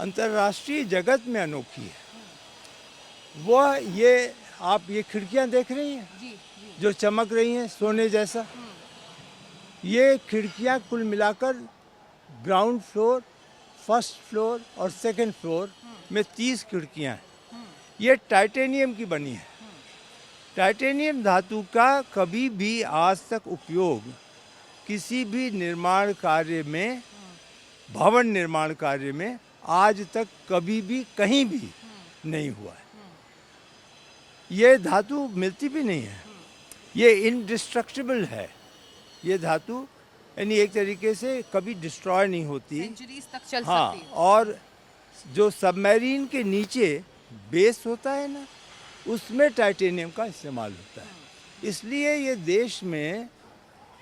Speaker 2: अंतर्राष्ट्रीय जगत में अनोखी है। वह ये आप ये खिड़कियां देख रही हैं
Speaker 1: जी,
Speaker 2: जो चमक रही हैं सोने जैसा, ये खिड़कियां कुल मिलाकर ग्राउंड फ्लोर, फर्स्ट फ्लोर और सेकंड फ्लोर में 30 खिड़कियां हैं। ये टाइटेनियम की बनी है। टाइटेनियम धातु का कभी भी आज तक उपयोग किसी भी निर्माण कार्य में, भवन निर्माण कार्य में आज तक कभी भी कहीं भी नहीं हुआ है। ये धातु मिलती भी नहीं है। ये इनडिस्ट्रक्टिबल है। ये धातु यानी एक तरीके से कभी डिस्ट्रॉय नहीं होती।
Speaker 1: सेंचुरीज तक चल
Speaker 2: हाँ,
Speaker 1: सकती है।
Speaker 2: और जो सबमरीन के नीचे बेस होता है ना, उसमें टाइटेनियम का इस्तेमाल होता है। इसलिए ये देश में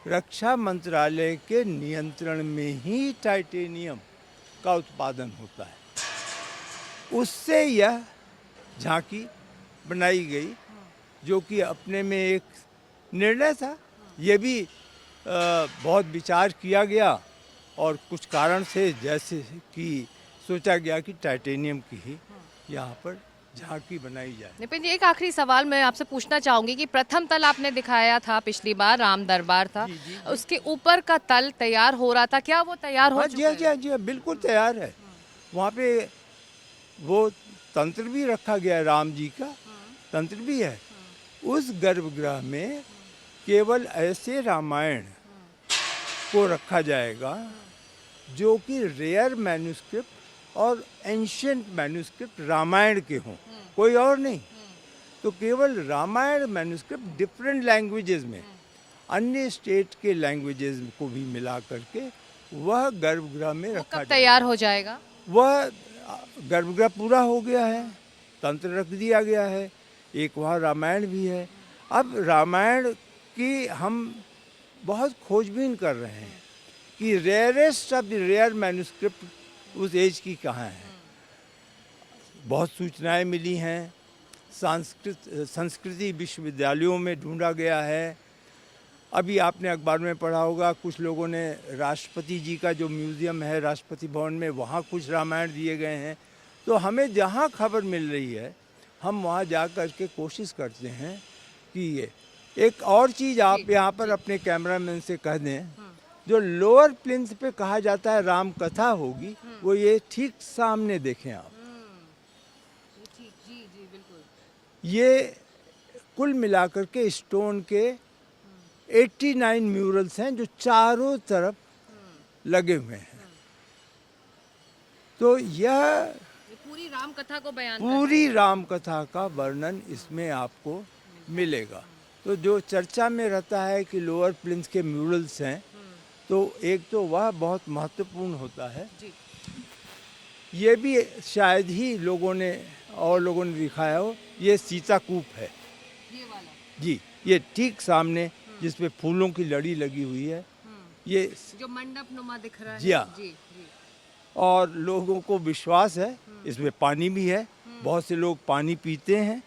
Speaker 2: रक्षा मंत्रालय के नियंत्रण में ही टाइटेनियम का उत्पादन होता है। उससे यह झांकी बनाई गई, जो कि अपने में एक निर्णय था। ये भी बहुत विचार किया गया और कुछ कारण से जैसे कि सोचा गया कि टाइटेनियम की ही यहाँ पर झांकी बनाई जाए।
Speaker 1: नितिन जी, एक आखिरी सवाल मैं आपसे पूछना चाहूंगी कि प्रथम तल आपने दिखाया था पिछली बार, राम दरबार था, उसके ऊपर का तल तैयार हो रहा था, क्या वो तैयार हो चुका है?
Speaker 2: जी, बिल्कुल तैयार है। वहाँ पे वो तंत्र भी रखा गया है, राम जी का तंत्र भी है। उस गर्भगृह में केवल ऐसे रामायण को रखा जाएगा जो कि रेयर मैन्युस्क्रिप्ट और एंशिएंट मैन्युस्क्रिप्ट रामायण के हों, कोई और नहीं। तो केवल रामायण मैन्युस्क्रिप्ट डिफरेंट लैंग्वेजेस में, अन्य स्टेट के लैंग्वेजेस को भी मिला करके वह गर्भगृह में रखा जाएगा।
Speaker 1: तैयार हो जाएगा?
Speaker 2: वह गर्भगृह पूरा हो गया है, तंत्र रख दिया गया है, एक वहाँ रामायण भी है। अब रामायण की हम बहुत खोजबीन कर रहे हैं कि rarest of the rare manuscript उस एज की कहाँ है। बहुत सूचनाएं मिली हैं, संस्कृति विश्वविद्यालयों में ढूंढा गया है। अभी आपने अखबार में पढ़ा होगा, कुछ लोगों ने राष्ट्रपति जी का जो म्यूज़ियम है राष्ट्रपति भवन में, वहाँ कुछ रामायण दिए गए हैं। तो हमें जहाँ खबर मिल रही है हम वहाँ जा कर के कोशिश करते हैं कि ये एक और चीज़ आप यहाँ पर अपने कैमरामैन से कह दें, जो लोअर प्लिंथ पे कहा जाता है राम कथा होगी, वो ये ठीक सामने देखें आप।
Speaker 1: जी बिल्कुल।
Speaker 2: ये कुल मिलाकर के स्टोन के 89 म्यूरल्स हैं जो चारों तरफ लगे हुए हैं। तो यह
Speaker 1: पूरी राम कथा को बयान
Speaker 2: पूरी राम कथा का वर्णन इसमें आपको मिलेगा। तो जो चर्चा में रहता है कि लोअर प्लिंथ के म्यूरल्स हैं, तो एक तो वह बहुत महत्वपूर्ण होता है।
Speaker 1: जी।
Speaker 2: ये भी शायद ही लोगों ने दिखाया हो, ये सीताकूप है।
Speaker 1: ये वाला?
Speaker 2: जी, ये ठीक सामने जिसपे फूलों की लड़ी लगी हुई है, ये
Speaker 1: जो मंडप नुमा दिख रहा है।
Speaker 2: जी हाँ।
Speaker 1: जी।
Speaker 2: और लोगों को विश्वास है, इसमें पानी भी है, बहुत से लोग पानी पीते हैं,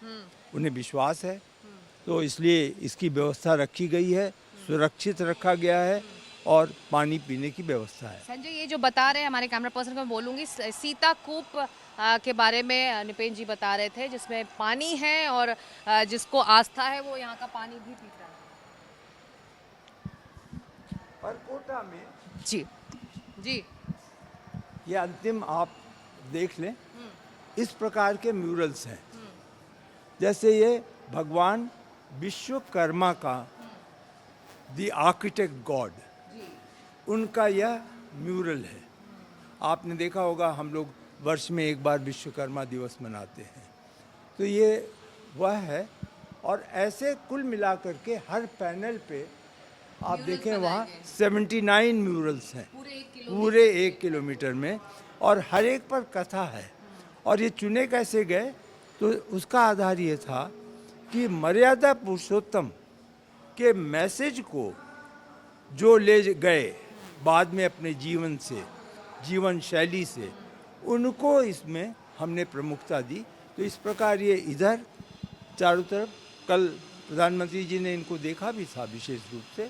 Speaker 2: उन्हें विश्वास है, तो इसलिए इसकी व्यवस्था रखी गई है, सुरक्षित रखा गया है और पानी पीने की व्यवस्था है।
Speaker 1: संजय, ये जो बता रहे हैं हमारे कैमरा पर्सन को मैं बोलूँगी, सीताकूप के बारे में निपेन जी बता रहे थे, जिसमें पानी है और जिसको आस्था है वो यहाँ का पानी भी पीता है।
Speaker 2: परकोटा में
Speaker 1: जी
Speaker 2: ये अंतिम आप देख लें, इस प्रकार के म्यूरल्स हैं। जैसे ये भगवान विश्वकर्मा का द आर्किटेक्ट गॉड, उनका यह म्यूरल है। आपने देखा होगा हम लोग वर्ष में एक बार विश्वकर्मा दिवस मनाते हैं, तो ये वह है। और ऐसे कुल मिलाकर के हर पैनल पे आप देखें वहाँ 79 म्यूरल्स हैं पूरे 1 किलोमीटर में, और हर एक पर कथा है। और ये चुने कैसे गए, तो उसका आधार ये था कि मर्यादा पुरुषोत्तम के मैसेज को जो ले गए बाद में अपने जीवन से, जीवन शैली से, उनको इसमें हमने प्रमुखता दी। तो इस प्रकार ये इधर चारों तरफ, कल प्रधानमंत्री जी ने इनको देखा भी था विशेष रूप से,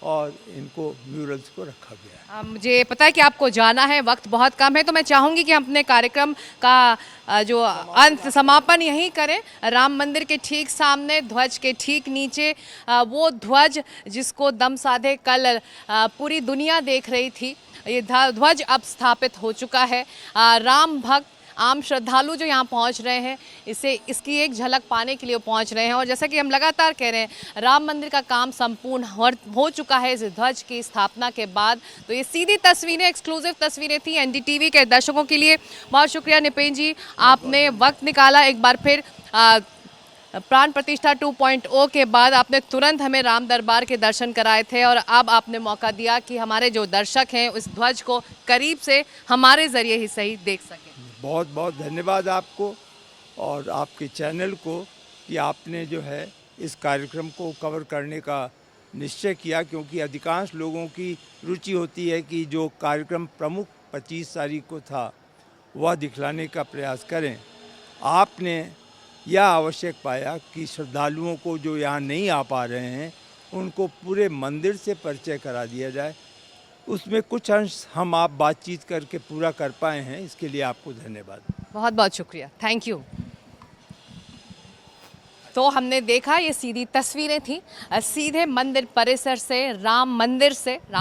Speaker 2: और इनको म्यूरल्स को रखा गया है।
Speaker 1: मुझे पता है कि आपको जाना है, वक्त बहुत कम है, तो मैं चाहूँगी कि हम अपने कार्यक्रम का जो अंत समापन यहीं करें। राम मंदिर के ठीक सामने ध्वज के ठीक नीचे वो ध्वज जिसको दम साधे कल पूरी दुनिया देख रही थी, ये ध्वज अब स्थापित हो चुका है। राम भक्त आम श्रद्धालु जो यहाँ पहुँच रहे हैं इसकी एक झलक पाने के लिए पहुँच रहे हैं। और जैसा कि हम लगातार कह रहे हैं, राम मंदिर का काम संपूर्ण हो चुका है इस ध्वज की स्थापना के बाद। तो ये सीधी तस्वीरें, एक्सक्लूसिव तस्वीरें थी एनडीटीवी के दर्शकों के लिए। बहुत शुक्रिया निपेन जी, आपने वक्त निकाला। एक बार फिर प्राण प्रतिष्ठा 2.0 के बाद आपने तुरंत हमें राम दरबार के दर्शन कराए थे और अब आपने मौका दिया कि हमारे जो दर्शक हैं उस ध्वज को करीब से हमारे ज़रिए ही सही देख सकें।
Speaker 2: बहुत बहुत धन्यवाद आपको और आपके चैनल को कि आपने जो है इस कार्यक्रम को कवर करने का निश्चय किया, क्योंकि अधिकांश लोगों की रुचि होती है कि जो कार्यक्रम प्रमुख 25 तारीख को था वह दिखलाने का प्रयास करें। आपने यह आवश्यक पाया कि श्रद्धालुओं को जो यहाँ नहीं आ पा रहे हैं उनको पूरे मंदिर से परिचय करा दिया जाए। उसमें कुछ अंश हम आप बातचीत करके पूरा कर पाए हैं, इसके लिए आपको धन्यवाद। बहुत
Speaker 1: बहुत शुक्रिया, थैंक यू। तो हमने देखा, ये सीधी तस्वीरें थी सीधे मंदिर परिसर से, राम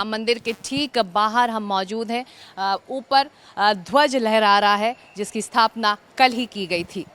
Speaker 1: मंदिर के ठीक बाहर हम मौजूद हैं। ऊपर ध्वज लहरा रहा है जिसकी स्थापना कल ही की गई थी।